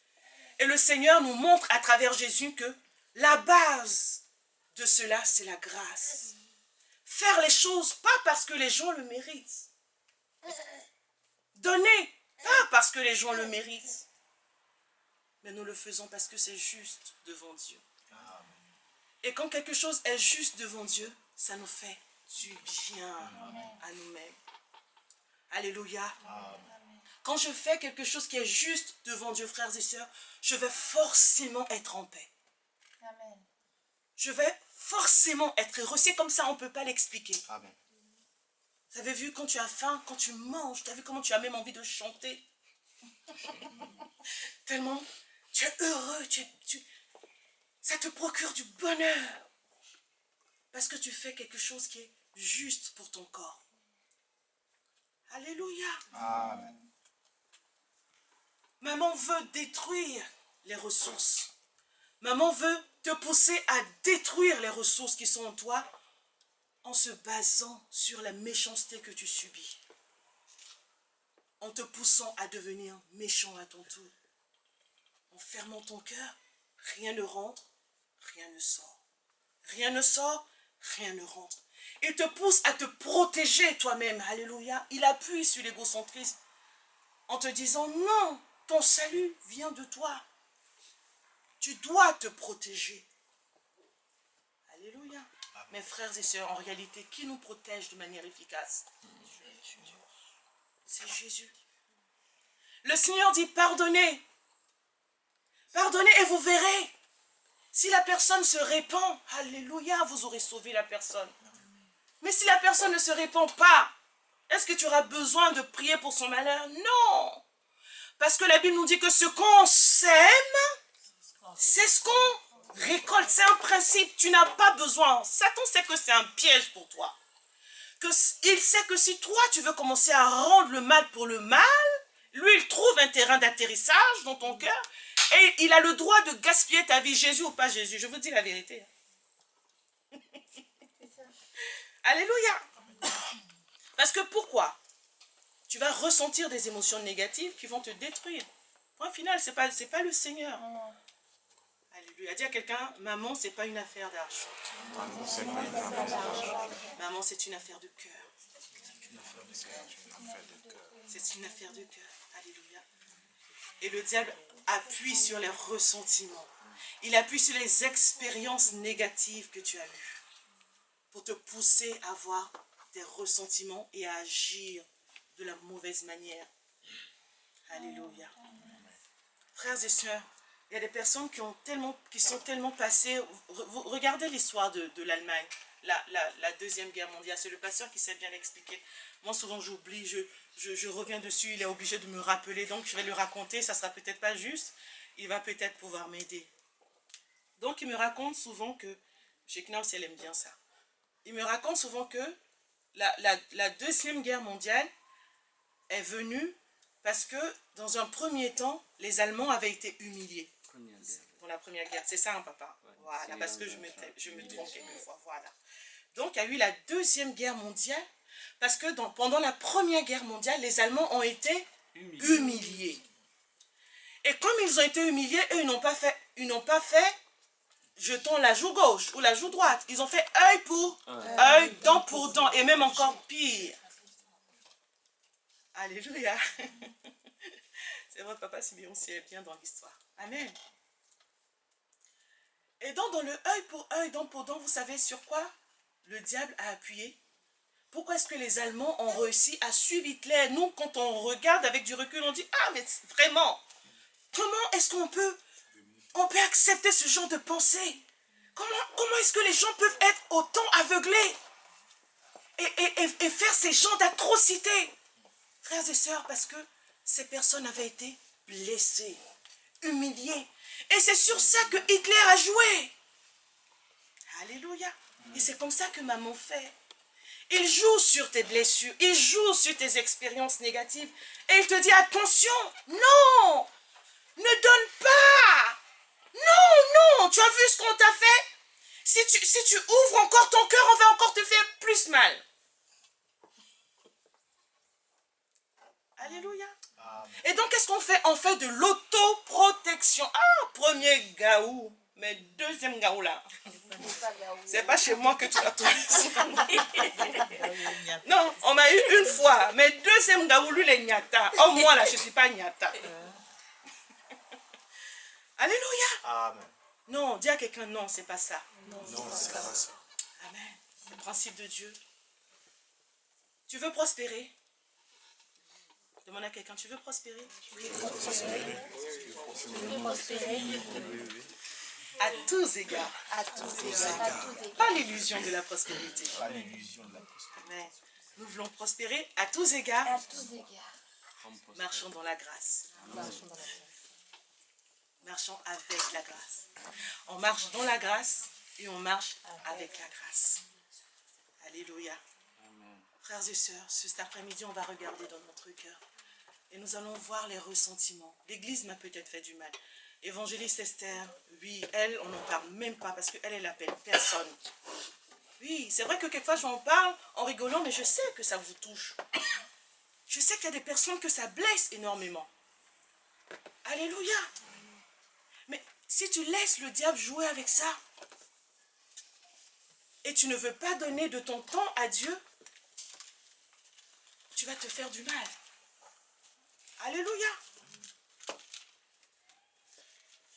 Et le Seigneur nous montre à travers Jésus que la base de cela, c'est la grâce. Faire les choses pas parce que les gens le méritent. Donner pas parce que les gens le méritent. Mais nous le faisons parce que c'est juste devant Dieu. Et quand quelque chose est juste devant Dieu, ça nous fait du bien à nous-mêmes. Alléluia. Quand je fais quelque chose qui est juste devant Dieu, frères et sœurs, je vais forcément être en paix. Je vais forcément être heureux. C'est comme ça, on ne peut pas l'expliquer. Vous avez vu, quand tu as faim, quand tu manges, tu as vu comment tu as même envie de chanter. Tellement tu es heureux, ça te procure du bonheur. Parce que tu fais quelque chose qui est juste pour ton corps. Alléluia. Amen. Maman veut détruire les ressources. Maman veut te pousser à détruire les ressources qui sont en toi en se basant sur la méchanceté que tu subis. En te poussant à devenir méchant à ton tour. En fermant ton cœur, rien ne rentre, rien ne sort. Rien ne sort, rien ne rentre. Il te pousse à te protéger toi-même. Alléluia. Il appuie sur l'égocentrisme en te disant non, ton salut vient de toi. Tu dois te protéger. Alléluia. Mes frères et sœurs, en réalité, qui nous protège de manière efficace? C'est Jésus. Le Seigneur dit pardonnez. Pardonnez et vous verrez. Si la personne se répand, alléluia, vous aurez sauvé la personne. Mais si la personne ne se répand pas, est-ce que tu auras besoin de prier pour son malheur? Non. Parce que la Bible nous dit que ce qu'on sème, c'est ce qu'on récolte. C'est un principe, tu n'as pas besoin. Satan sait que c'est un piège pour toi. Il sait que si toi, tu veux commencer à rendre le mal pour le mal, lui, il trouve un terrain d'atterrissage dans ton cœur et il a le droit de gaspiller ta vie, Jésus ou pas Jésus. Je vous dis la vérité. Alléluia. Parce que pourquoi? Tu vas ressentir des émotions négatives qui vont te détruire. Point final, c'est pas le Seigneur. Alléluia. Dis à quelqu'un, maman, c'est pas une affaire d'argent. Maman, c'est une affaire de cœur. C'est une affaire de cœur. Alléluia. Et le diable appuie sur les ressentiments. Il appuie sur les expériences négatives que tu as eues pour te pousser à avoir des ressentiments et à agir de la mauvaise manière. Alléluia. Frères et sœurs, il y a des personnes qui sont tellement passées. Regardez l'histoire de l'Allemagne, la Deuxième Guerre mondiale. C'est le pasteur qui sait bien l'expliquer. Moi, souvent, j'oublie, je reviens dessus. Il est obligé de me rappeler. Donc, je vais le raconter. Ça ne sera peut-être pas juste. Il va peut-être pouvoir m'aider. Donc, il me raconte souvent que, chez Knaus, elle aime bien ça. Il me raconte souvent que la Deuxième Guerre mondiale est venue parce que, dans un premier temps, les Allemands avaient été humiliés. Dans la Première Guerre. C'est ça, hein, papa? Ouais, voilà, parce que je me trompe quelquefois. Voilà. Donc, il y a eu la Deuxième Guerre mondiale parce que pendant la Première Guerre mondiale, les Allemands ont été humiliés. Et comme ils ont été humiliés, eux, ils n'ont pas fait jetons la joue gauche ou la joue droite. Ils ont fait œil pour œil, dent pour dent, et même encore pire. Alléluia. C'est vrai, papa Simeon, c'est bien dans l'histoire. Amen. Et donc, dans le œil pour œil, dent pour dent, vous savez sur quoi le diable a appuyé? Pourquoi est-ce que les Allemands ont réussi à suivre Hitler? Nous, quand on regarde avec du recul, on dit, ah, mais vraiment, comment est-ce qu'on peut accepter ce genre de pensée? Comment est-ce que les gens peuvent être autant aveuglés et faire ces genres d'atrocités? Frères et sœurs, parce que ces personnes avaient été blessées, humiliées. Et c'est sur ça que Hitler a joué. Alléluia. Et c'est comme ça que maman fait. Il joue sur tes blessures, il joue sur tes expériences négatives. Et il te dit, attention, non, ne donne pas. Non, non, tu as vu ce qu'on t'a fait? Si tu ouvres encore ton cœur, on va encore te faire plus mal. Alléluia. Et donc, qu'est-ce qu'on fait? On fait de l'autoprotection. Ah, premier gaou. Mais deuxième gaou là. C'est pas chez moi que tu vas trouver ça. Non, on m'a eu une fois. Mais deuxième gaou, lui, il est nyata. Oh, moi là, je ne suis pas nyata. Alléluia. Amen. Non, dis à quelqu'un, non, c'est pas ça. Non, c'est pas ça. Amen. Le principe de Dieu. Tu veux prospérer? Demande à quelqu'un, tu veux prospérer? À tous égards. Pas l'illusion de la prospérité. Pas l'illusion de la prospérité. Amen. Nous voulons prospérer à tous égards. À tous égards. Marchons dans la grâce. Marchons avec la grâce. On marche dans la grâce et on marche avec la grâce. Alléluia. Frères et sœurs, cet après-midi, on va regarder dans notre cœur. Et nous allons voir les ressentiments. L'Église m'a peut-être fait du mal. Évangéliste Esther, oui, elle, on n'en parle même pas parce qu'elle, elle appelle personne. Oui, c'est vrai que quelquefois, j'en parle en rigolant, mais je sais que ça vous touche. Je sais qu'il y a des personnes que ça blesse énormément. Alléluia. Mais si tu laisses le diable jouer avec ça, et tu ne veux pas donner de ton temps à Dieu, tu vas te faire du mal. Alléluia.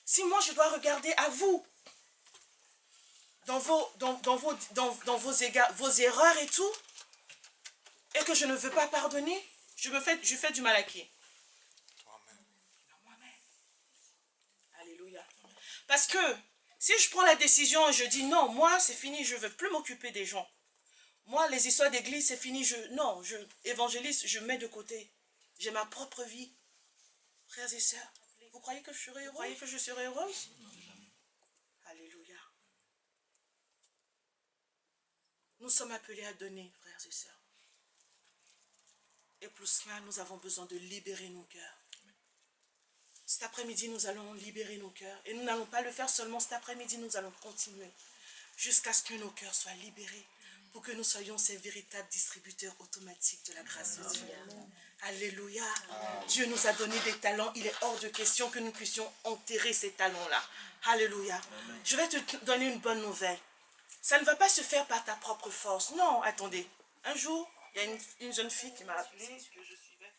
Si moi je dois regarder à vous, dans vos erreurs et tout, et que je ne veux pas pardonner, je fais du mal à qui? Moi-même. Alléluia. Parce que si je prends la décision et je dis non, moi c'est fini, je ne veux plus m'occuper des gens. Moi, les histoires d'église, c'est fini. Évangéliste, je mets de côté. J'ai ma propre vie. Frères et sœurs, vous croyez que je serai heureuse? Vous croyez que je serai heureuse? Alléluia. Nous sommes appelés à donner, frères et sœurs. Et pour cela, nous avons besoin de libérer nos cœurs. Cet après-midi, nous allons libérer nos cœurs. Et nous n'allons pas le faire seulement cet après-midi, nous allons continuer. Jusqu'à ce que nos cœurs soient libérés. Pour que nous soyons ces véritables distributeurs automatiques de la grâce de Dieu. Alléluia. Dieu nous a donné des talents. Il est hors de question que nous puissions enterrer ces talents-là. Alléluia. Je vais te donner une bonne nouvelle. Ça ne va pas se faire par ta propre force. Non, attendez. Un jour, il y a une jeune fille qui m'a appelé, que je suivais.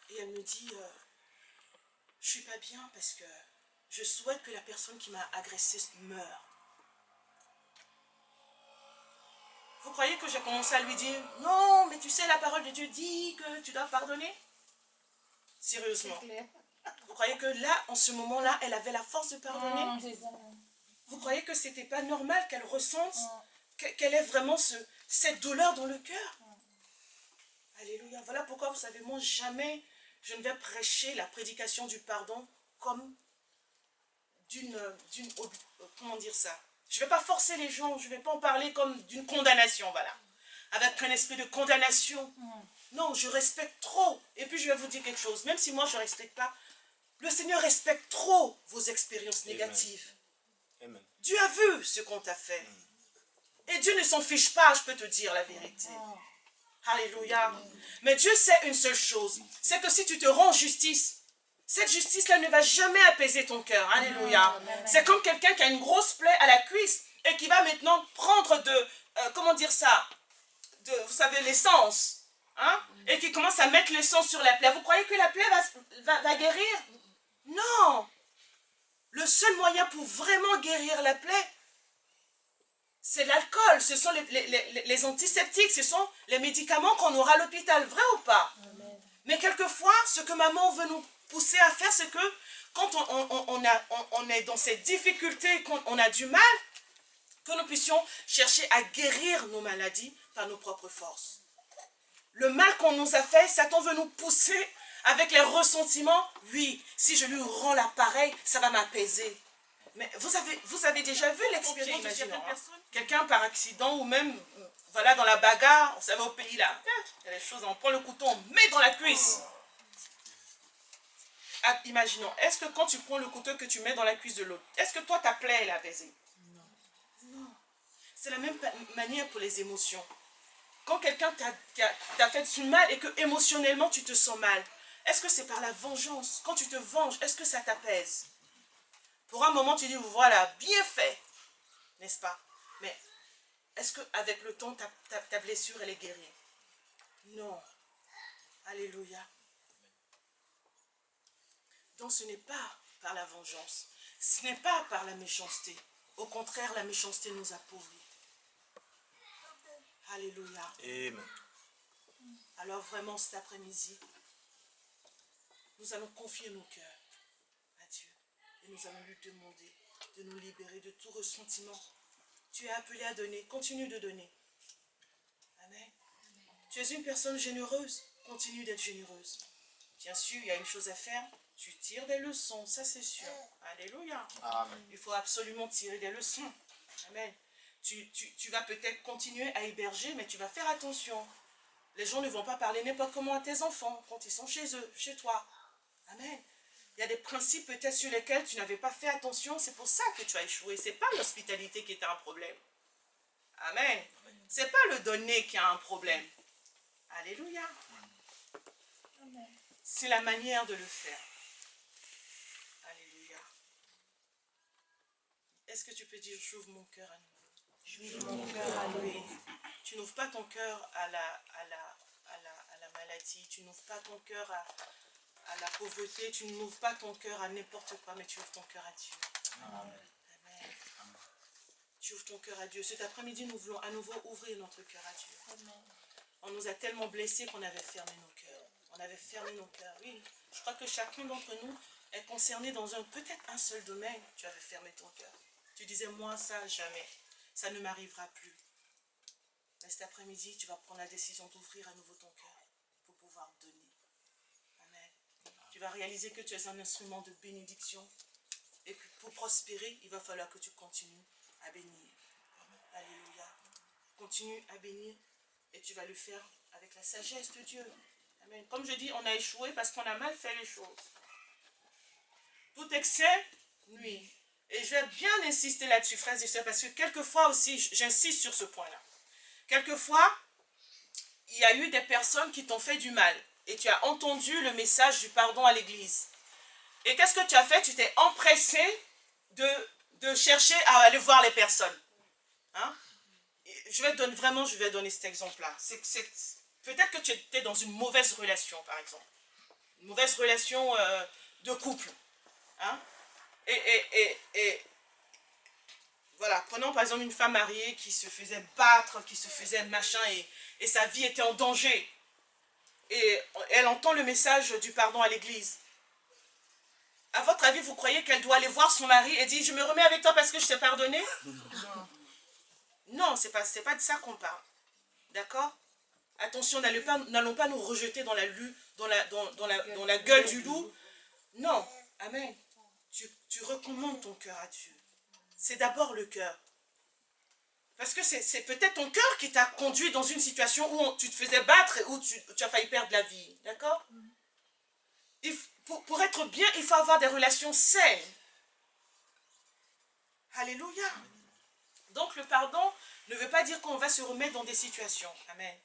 Et elle me dit, je ne suis pas bien parce que je souhaite que la personne qui m'a agressée meure. Vous croyez que j'ai commencé à lui dire, non, mais tu sais, la parole de Dieu dit que tu dois pardonner? Sérieusement. Vous croyez que là, en ce moment-là, elle avait la force de pardonner? Vous croyez que ce n'était pas normal qu'elle ressente, qu'elle ait vraiment cette douleur dans le cœur? Alléluia. Voilà pourquoi, vous savez, moi, jamais je ne vais prêcher la prédication du pardon comme comment dire ça? Je ne vais pas forcer les gens, je ne vais pas en parler comme d'une condamnation, voilà. Avec un esprit de condamnation. Non, je respecte trop. Et puis je vais vous dire quelque chose, même si moi je ne respecte pas, le Seigneur respecte trop vos expériences négatives. Amen. Dieu a vu ce qu'on t'a fait. Et Dieu ne s'en fiche pas, je peux te dire la vérité. Alléluia. Mais Dieu sait une seule chose, c'est que si tu te rends justice, cette justice-là ne va jamais apaiser ton cœur. Alléluia. C'est comme quelqu'un qui a une grosse plaie à la cuisse et qui va maintenant prendre comment dire ça, vous savez, l'essence. Hein? Et qui commence à mettre l'essence sur la plaie. Vous croyez que la plaie va guérir? Non. Le seul moyen pour vraiment guérir la plaie, c'est l'alcool. Ce sont les antiseptiques, ce sont les médicaments qu'on aura à l'hôpital. Vrai ou pas? Amen. Mais quelquefois, ce que maman veut nous pousser à faire, c'est que quand on est dans ces difficultés, qu'on a du mal, que nous puissions chercher à guérir nos maladies par nos propres forces. Le mal qu'on nous a fait, Satan veut nous pousser avec les ressentiments. Oui, si je lui rends l'appareil, ça va m'apaiser. Mais vous avez déjà vu l'expérience, imaginons, hein? Quelqu'un par accident ou même, voilà, dans la bagarre, vous savez, au pays là, il y a des choses, on prend le couteau, on met dans la cuisse. Ah, imaginons, est-ce que quand tu prends le couteau que tu mets dans la cuisse de l'autre, est-ce que toi ta plaie est apaisée? Non. C'est la même manière pour les émotions. Quand quelqu'un t'a fait du mal et que émotionnellement tu te sens mal, est-ce que c'est par la vengeance? Quand tu te venges, est-ce que ça t'apaise? Pour un moment, tu dis, voilà, bien fait, n'est-ce pas? Mais est-ce qu'avec le temps, ta blessure, elle est guérie? Non. Alléluia. Donc ce n'est pas par la vengeance, ce n'est pas par la méchanceté. Au contraire, la méchanceté nous appauvrit. Alléluia. Amen. Alors vraiment cet après-midi, nous allons confier nos cœurs à Dieu. Et nous allons lui demander de nous libérer de tout ressentiment. Tu es appelé à donner, continue de donner. Amen. Tu es une personne généreuse, continue d'être généreuse. Bien sûr, il y a une chose à faire, tu tires des leçons, ça c'est sûr. Alléluia. Amen. Il faut absolument tirer des leçons. Amen. Tu vas peut-être continuer à héberger, mais tu vas faire attention. Les gens ne vont pas parler n'importe comment à tes enfants quand ils sont chez eux, chez toi. Amen. Il y a des principes peut-être sur lesquels tu n'avais pas fait attention, c'est pour ça que tu as échoué. Ce n'est pas l'hospitalité qui était un problème. Amen. Ce n'est pas le donner qui a un problème. Alléluia. C'est la manière de le faire. Alléluia. Est-ce que tu peux dire, j'ouvre mon cœur à nouveau? J'ouvre mon cœur à lui. Tu n'ouvres pas ton cœur à la maladie, tu n'ouvres pas ton cœur à la pauvreté, tu n'ouvres pas ton cœur à n'importe quoi, mais tu ouvres ton cœur à Dieu. Amen. Amen. Tu ouvres ton cœur à Dieu. Cet après-midi, nous voulons à nouveau ouvrir notre cœur à Dieu. Amen. On nous a tellement blessés qu'on avait fermé nos cœurs. On avait fermé nos cœurs, oui. Je crois que chacun d'entre nous est concerné dans peut-être un seul domaine. Tu avais fermé ton cœur. Tu disais, moi, ça, jamais. Ça ne m'arrivera plus. Mais cet après-midi, tu vas prendre la décision d'ouvrir à nouveau ton cœur pour pouvoir donner. Amen. Tu vas réaliser que tu es un instrument de bénédiction. Et puis pour prospérer, il va falloir que tu continues à bénir. Alléluia. Continue à bénir et tu vas le faire avec la sagesse de Dieu. Amen. Comme je dis, on a échoué parce qu'on a mal fait les choses. Tout excès nuit. Et je vais bien insister là-dessus, frères et sœurs, parce que quelquefois aussi, j'insiste sur ce point-là. Quelquefois, il y a eu des personnes qui t'ont fait du mal. Et tu as entendu le message du pardon à l'église. Et qu'est-ce que tu as fait? Tu t'es empressé de chercher à aller voir les personnes. Hein? Je vais donner cet exemple-là. Peut-être que tu étais dans une mauvaise relation, par exemple. Une mauvaise relation de couple. Hein? Et voilà, prenons par exemple une femme mariée qui se faisait battre, qui se faisait machin, et sa vie était en danger. Et elle entend le message du pardon à l'église. À votre avis, vous croyez qu'elle doit aller voir son mari et dire, je me remets avec toi parce que je t'ai pardonné? Non, c'est pas de ça qu'on parle. D'accord? Attention, n'allons pas nous rejeter dans la gueule du loup. Non, amen. Tu recommandes ton cœur à Dieu. C'est d'abord le cœur. Parce que c'est peut-être ton cœur qui t'a conduit dans une situation où tu te faisais battre et où tu as failli perdre la vie. D'accord? Pour être bien, il faut avoir des relations saines. Alléluia. Donc le pardon ne veut pas dire qu'on va se remettre dans des situations. Amen.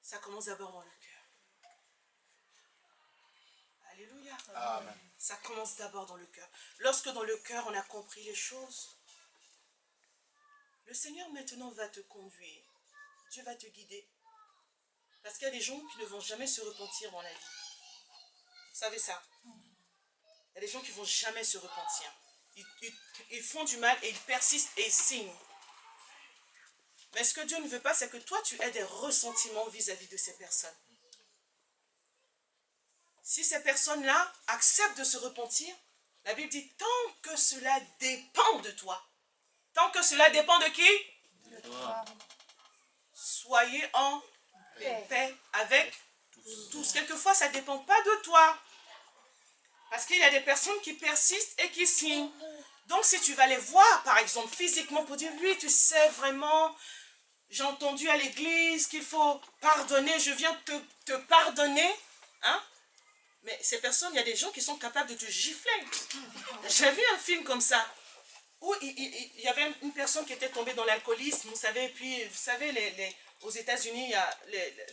Ça commence d'abord dans le cœur. Alléluia. Amen. Ça commence d'abord dans le cœur. Lorsque dans le cœur on a compris les choses, le Seigneur maintenant va te conduire. Dieu va te guider. Parce qu'il y a des gens qui ne vont jamais se repentir dans la vie. Vous savez ça? Il y a des gens qui ne vont jamais se repentir. Ils font du mal et ils persistent et ils signent. Mais ce que Dieu ne veut pas, c'est que toi, tu aies des ressentiments vis-à-vis de ces personnes. Si ces personnes-là acceptent de se repentir, la Bible dit, tant que cela dépend de toi. Tant que cela dépend de qui? De toi. Soyez en paix avec tous. Quelquefois, ça ne dépend pas de toi. Parce qu'il y a des personnes qui persistent et qui signent. Donc si tu vas les voir, par exemple, physiquement, pour dire, lui, tu sais vraiment, j'ai entendu à l'église qu'il faut pardonner, je viens te pardonner, hein? Mais ces personnes, il y a des gens qui sont capables de te gifler. J'ai vu un film comme ça, où il y avait une personne qui était tombée dans l'alcoolisme, vous savez, puis vous savez, aux États-Unis, il y a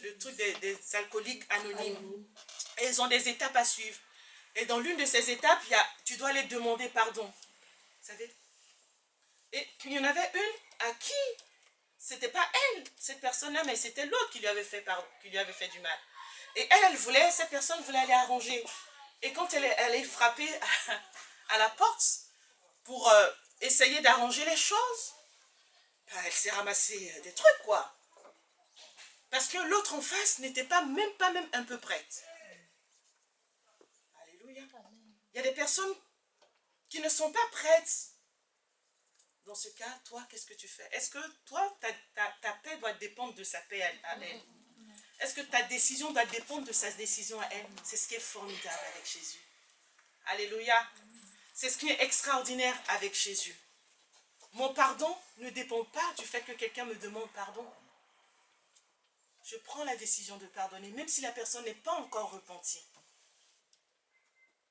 le truc des alcooliques anonymes. Et ils ont des étapes à suivre. Et dans l'une de ces étapes, tu dois aller demander pardon. Vous savez? Et il y en avait une à qui, c'était pas elle, cette personne-là, mais c'était l'autre qui lui avait fait du mal. Et cette personne voulait aller arranger. Et quand elle est frappée à la porte pour essayer d'arranger les choses, ben, elle s'est ramassée des trucs, quoi. Parce que l'autre en face n'était même pas un peu prête. Alléluia. Il y a des personnes qui ne sont pas prêtes. Dans ce cas, toi, qu'est-ce que tu fais? Est-ce que toi, ta paix doit dépendre de sa paix à elle? Est-ce que ta décision doit dépendre de sa décision à elle? C'est ce qui est formidable avec Jésus. Alléluia. C'est ce qui est extraordinaire avec Jésus. Mon pardon ne dépend pas du fait que quelqu'un me demande pardon. Je prends la décision de pardonner, même si la personne n'est pas encore repentie.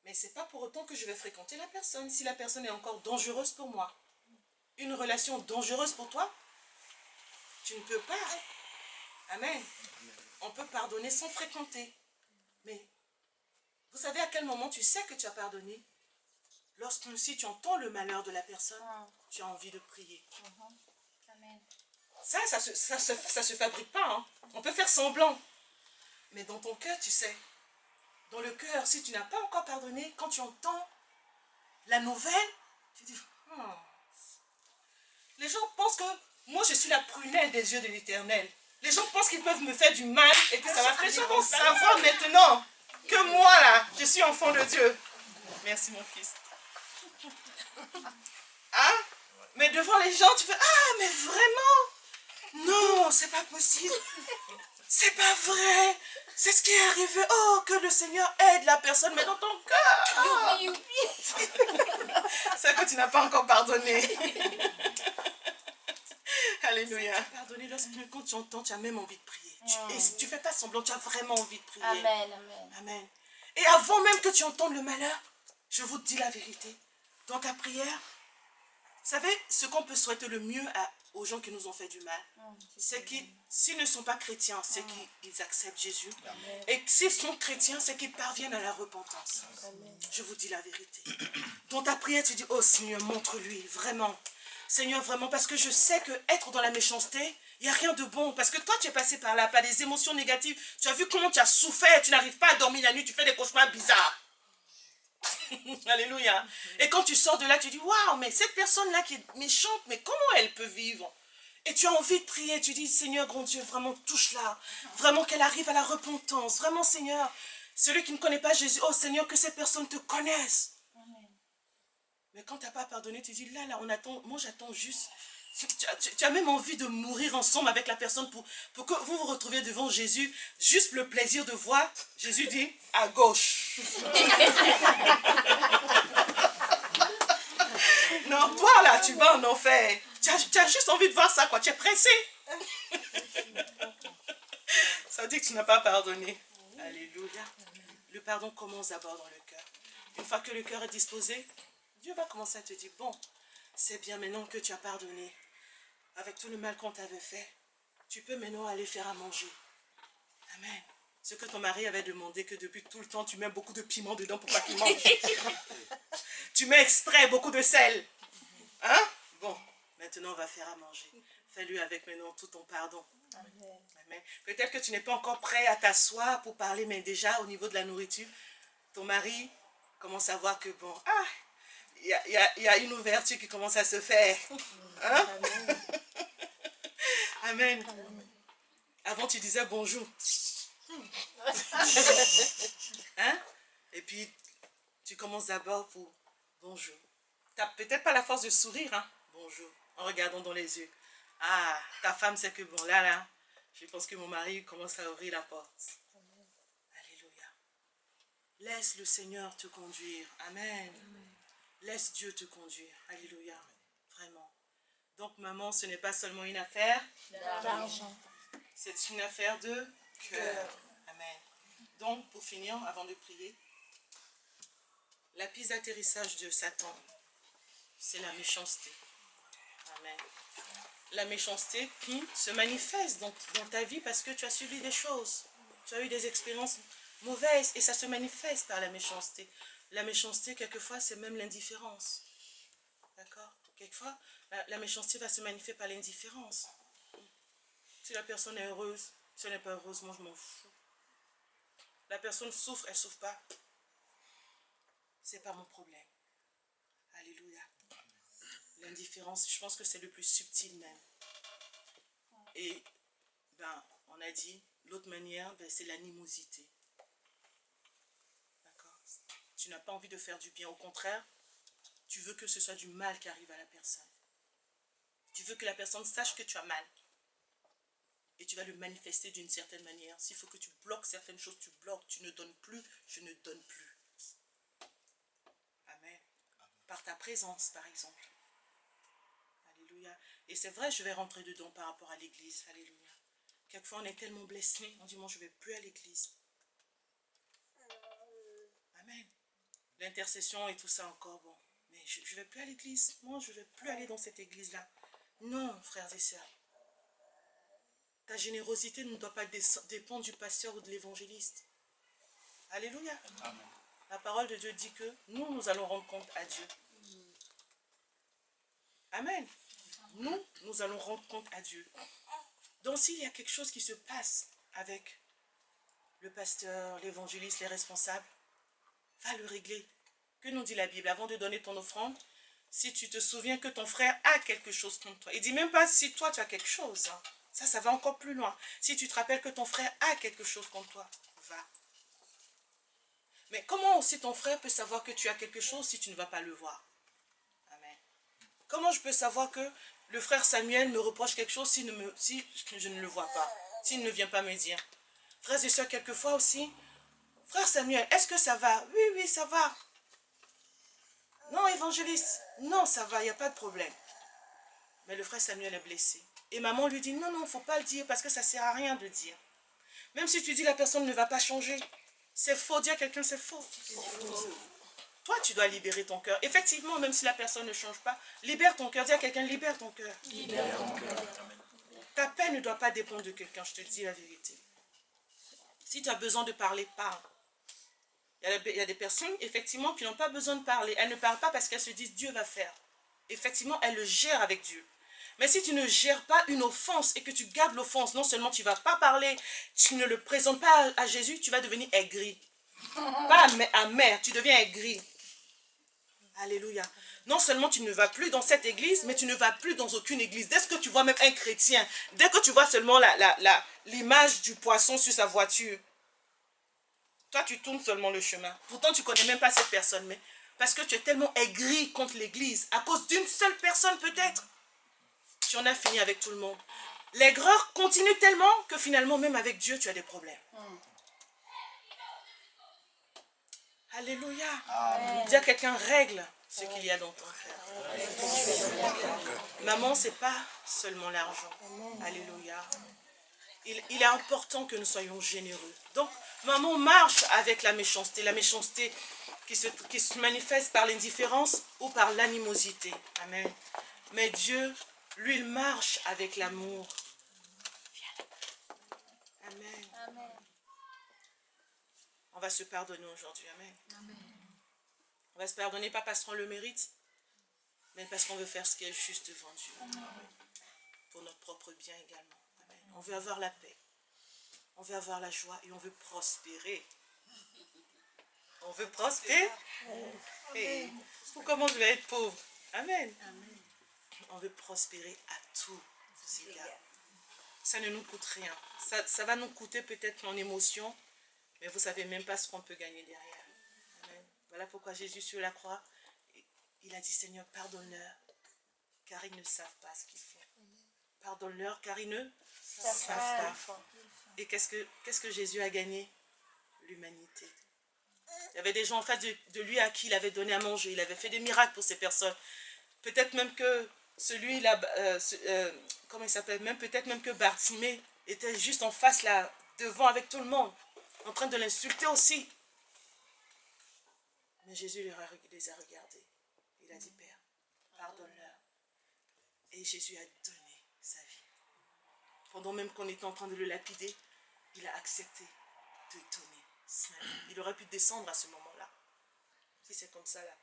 Mais ce n'est pas pour autant que je vais fréquenter la personne, si la personne est encore dangereuse pour moi. Une relation dangereuse pour toi, tu ne peux pas. Amen. On peut pardonner sans fréquenter. Mais vous savez à quel moment tu sais que tu as pardonné? Lorsque si tu entends le malheur de la personne, tu as envie de prier. Amen. Ça se fabrique pas. Hein. On peut faire semblant. Mais dans ton cœur, tu sais. Dans le cœur, si tu n'as pas encore pardonné, quand tu entends la nouvelle, tu dis, les gens pensent que moi, je suis la prunelle des yeux de l'Éternel. Les gens pensent qu'ils peuvent me faire du mal et que ça va faire. Les gens vont savoir maintenant que moi, là, je suis enfant de Dieu. Merci, mon fils. Hein? Mais devant les gens, tu fais, ah, mais vraiment? Non, c'est pas possible. C'est pas vrai. C'est ce qui est arrivé. Oh, que le Seigneur aide la personne, mais dans ton cœur. C'est que tu n'as pas encore pardonné. Alléluia. Pardonner quand tu entends, tu as même envie de prier. Et si tu ne fais pas semblant, tu as vraiment envie de prier. Amen, amen. Amen. Et avant même que tu entendes le malheur, je vous dis la vérité. Dans ta prière, vous savez, ce qu'on peut souhaiter le mieux aux gens qui nous ont fait du mal, c'est qu'ils, s'ils ne sont pas chrétiens, c'est qu'ils acceptent Jésus. Amen. Et s'ils sont chrétiens, c'est qu'ils parviennent à la repentance. Amen. Je vous dis la vérité. Dans ta prière, tu dis, oh Seigneur, montre-lui, vraiment. Seigneur, vraiment, parce que je sais qu'être dans la méchanceté, il n'y a rien de bon. Parce que toi, tu es passé par là, par des émotions négatives. Tu as vu comment tu as souffert, tu n'arrives pas à dormir la nuit, tu fais des cauchemars bizarres. Alléluia. Et quand tu sors de là, tu dis, waouh, mais cette personne-là qui est méchante, mais comment elle peut vivre? Et tu as envie de prier, tu dis, Seigneur, grand Dieu, vraiment touche-la. Vraiment qu'elle arrive à la repentance. Vraiment, Seigneur, celui qui ne connaît pas Jésus, oh Seigneur, que cette personne te connaisse. Mais quand tu n'as pas pardonné, tu dis, là, on attend, moi j'attends juste. Tu as même envie de mourir ensemble avec la personne pour que vous vous retrouviez devant Jésus. Juste le plaisir de voir. Jésus dit, à gauche. Non, toi là, tu vas en enfer. Tu as juste envie de voir ça, quoi. Tu es pressé. Ça veut dire que tu n'as pas pardonné. Alléluia. Le pardon commence d'abord dans le cœur. Une fois que le cœur est disposé, Dieu va commencer à te dire, bon, c'est bien maintenant que tu as pardonné. Avec tout le mal qu'on t'avait fait, tu peux maintenant aller faire à manger. Amen. Ce que ton mari avait demandé, que depuis tout le temps, tu mets beaucoup de piment dedans pour pas qu'il mange. Tu mets exprès beaucoup de sel. Hein? Bon, maintenant on va faire à manger. Fais-lui avec maintenant tout ton pardon. Amen. Amen. Peut-être que tu n'es pas encore prêt à t'asseoir pour parler, mais déjà au niveau de la nourriture, ton mari commence à voir que bon, il y a une ouverture qui commence à se faire. Hein? Amen. Amen. Avant, tu disais bonjour. Hein? Et puis, tu commences d'abord pour bonjour. Tu n'as peut-être pas la force de sourire. Hein? Bonjour. En regardant dans les yeux. Ah, ta femme sait que bon, là, je pense que mon mari commence à ouvrir la porte. Alléluia. Laisse le Seigneur te conduire. Amen. Laisse Dieu te conduire. Alléluia. Vraiment. Donc, maman, ce n'est pas seulement une affaire D'argent. c'est une affaire de cœur. Amen. Donc, pour finir, avant de prier, la piste d'atterrissage de Satan, c'est la méchanceté. Amen. La méchanceté qui se manifeste dans ta vie parce que tu as subi des choses. Tu as eu des expériences mauvaises et ça se manifeste par la méchanceté. La méchanceté, quelquefois, c'est même l'indifférence. D'accord? Quelquefois, la méchanceté va se manifester par l'indifférence. Si la personne est heureuse, si elle n'est pas heureuse, moi je m'en fous. La personne souffre, elle ne souffre pas. Ce n'est pas mon problème. Alléluia. L'indifférence, je pense que c'est le plus subtil même. Et on a dit, l'autre manière, c'est l'animosité. D'accord? Tu n'as pas envie de faire du bien. Au contraire, tu veux que ce soit du mal qui arrive à la personne. Tu veux que la personne sache que tu as mal. Et tu vas le manifester d'une certaine manière. S'il faut que tu bloques certaines choses, tu bloques. Tu ne donnes plus, je ne donne plus. Amen. Par ta présence, par exemple. Alléluia. Et c'est vrai, je vais rentrer dedans par rapport à l'église. Alléluia. Quelquefois, on est tellement blessé, on dit, moi, je ne vais plus à l'église. Amen. L'intercession et tout ça encore, bon. Mais je ne vais plus à l'église. Moi, je ne vais plus aller dans cette église-là. Non, frères et sœurs. Ta générosité ne doit pas dépendre du pasteur ou de l'évangéliste. Alléluia. Amen. La parole de Dieu dit que nous allons rendre compte à Dieu. Amen. Nous allons rendre compte à Dieu. Donc s'il y a quelque chose qui se passe avec le pasteur, l'évangéliste, les responsables, va le régler. Que nous dit la Bible? Avant de donner ton offrande, si tu te souviens que ton frère a quelque chose contre toi, il ne dit même pas si toi tu as quelque chose. Hein. Ça va encore plus loin. Si tu te rappelles que ton frère a quelque chose contre toi, va. Mais comment aussi ton frère peut savoir que tu as quelque chose si tu ne vas pas le voir? Amen. Comment je peux savoir que le frère Samuel me reproche quelque chose si je ne le vois pas, s'il ne vient pas me dire? Frères et sœurs, quelquefois aussi, frère Samuel, est-ce que ça va? Oui, oui, ça va. Non, évangéliste, non, ça va, il n'y a pas de problème. Mais le frère Samuel est blessé. Et maman lui dit, non, non, il ne faut pas le dire parce que ça ne sert à rien de dire. Même si tu dis la personne ne va pas changer, c'est faux. Dire à quelqu'un, c'est faux. Toi, tu dois libérer ton cœur. Effectivement, même si la personne ne change pas, libère ton cœur. Dis à quelqu'un, libère ton cœur. Libère ton cœur. Ta paix ne doit pas dépendre de quelqu'un, je te dis la vérité. Si tu as besoin de parler, parle. Il y a des personnes, effectivement, qui n'ont pas besoin de parler. Elles ne parlent pas parce qu'elles se disent, Dieu va faire. Effectivement, elles le gèrent avec Dieu. Mais si tu ne gères pas une offense et que tu gardes l'offense, non seulement tu ne vas pas parler, tu ne le présentes pas à Jésus, tu vas devenir aigri. Pas amer, tu deviens aigri. Alléluia. Non seulement tu ne vas plus dans cette église, mais tu ne vas plus dans aucune église. Dès que tu vois même un chrétien, dès que tu vois seulement l'image du poisson sur sa voiture, toi tu tournes seulement le chemin. Pourtant tu ne connais même pas cette personne, mais parce que tu es tellement aigri contre l'église, à cause d'une seule personne peut-être. Tu en as fini avec tout le monde. L'aigreur continue tellement que finalement, même avec Dieu, tu as des problèmes. Alléluia. Dis à quelqu'un, règle ce qu'il y a dans ton cœur. Maman, ce n'est pas seulement l'argent. Alléluia. Il est important que nous soyons généreux. Donc, maman marche avec la méchanceté. La méchanceté qui se manifeste par l'indifférence ou par l'animosité. Amen. Mais Dieu, lui, il marche avec l'amour. Amen. Amen. On va se pardonner aujourd'hui. Amen. Amen. On va se pardonner pas parce qu'on le mérite, mais parce qu'on veut faire ce qui est juste devant Dieu. Amen. Pour notre propre bien également. Amen. On veut avoir la paix. On veut avoir la joie et on veut prospérer. On veut prospérer. Et comment je vais être pauvre? Amen. Amen. On veut prospérer à tous égards. Ça ne nous coûte rien. Ça va nous coûter peut-être en émotion, mais vous ne savez même pas ce qu'on peut gagner derrière. Amen. Voilà pourquoi Jésus sur la croix, il a dit, Seigneur, pardonne-leur, car ils ne savent pas ce qu'ils font. Pardonne-leur, car ils ne savent pas. Et qu'est-ce que Jésus a gagné? L'humanité. Il y avait des gens en face de lui à qui il avait donné à manger. Il avait fait des miracles pour ces personnes. Peut-être même que celui-là, comment il s'appelle, même peut-être même que Bartimée était juste en face là, devant avec tout le monde, en train de l'insulter aussi. Mais Jésus les a regardés. Il a dit, Père, pardonne-leur. Et Jésus a donné sa vie. Pendant même qu'on était en train de le lapider, il a accepté de donner sa vie. Il aurait pu descendre à ce moment-là. Si c'est comme ça là,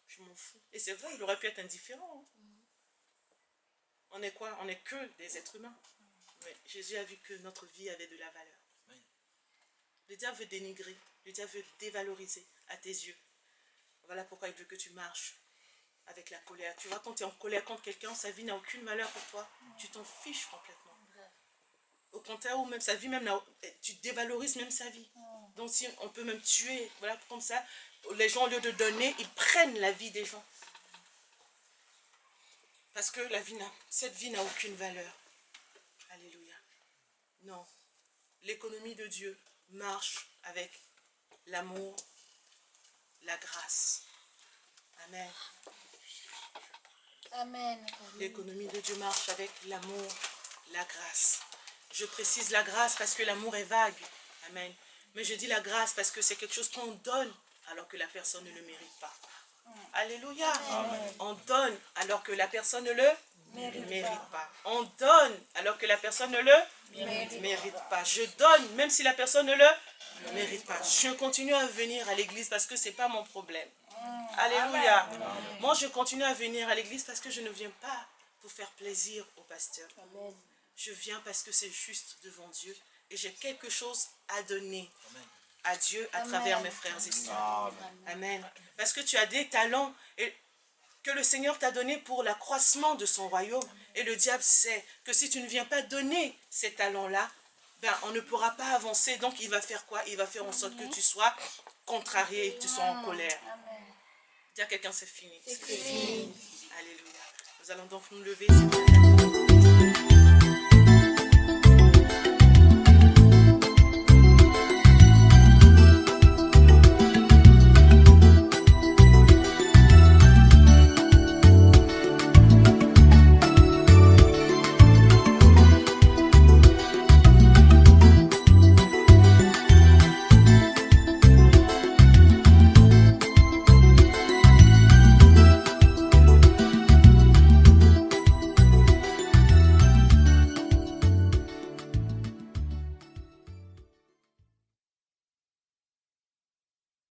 je m'en fous. Et c'est vrai, il aurait pu être indifférent. On est quoi? On n'est que des êtres humains. Mais Jésus a vu que notre vie avait de la valeur. Le diable veut dénigrer, le diable veut dévaloriser à tes yeux. Voilà pourquoi il veut que tu marches avec la colère. Tu vois, quand tu es en colère contre quelqu'un, sa vie n'a aucune valeur pour toi. Tu t'en fiches complètement. Au contraire, ou même sa vie, même tu dévalorises même sa vie. Donc si on peut même tuer, voilà, comme ça, les gens au lieu de donner, ils prennent la vie des gens. Parce que cette vie n'a aucune valeur. Alléluia. Non. L'économie de Dieu marche avec l'amour, la grâce. Amen. Amen. L'économie de Dieu marche avec l'amour, la grâce. Je précise la grâce parce que l'amour est vague. Amen. Mais je dis la grâce parce que c'est quelque chose qu'on donne alors que la personne ne le mérite pas. Alléluia. Amen. On donne alors que la personne ne le mérite pas. On donne alors que la personne ne le mérite pas. Je donne même si la personne ne le mérite pas. Je continue à venir à l'église parce que ce n'est pas mon problème. Alléluia. Moi, je continue à venir à l'église parce que je ne viens pas pour faire plaisir au pasteur. Je viens parce que c'est juste devant Dieu et j'ai quelque chose à donner à Dieu à travers mes frères et sœurs. Amen. Parce que tu as des talents et que le Seigneur t'a donné pour l'accroissement de son royaume. Et le diable sait que si tu ne viens pas donner ces talents-là, ben, on ne pourra pas avancer. Donc il va faire quoi? Il va faire en sorte que tu sois contrarié et que tu sois en colère. Dis à quelqu'un, c'est fini. C'est fini. Alléluia. Nous allons donc nous lever.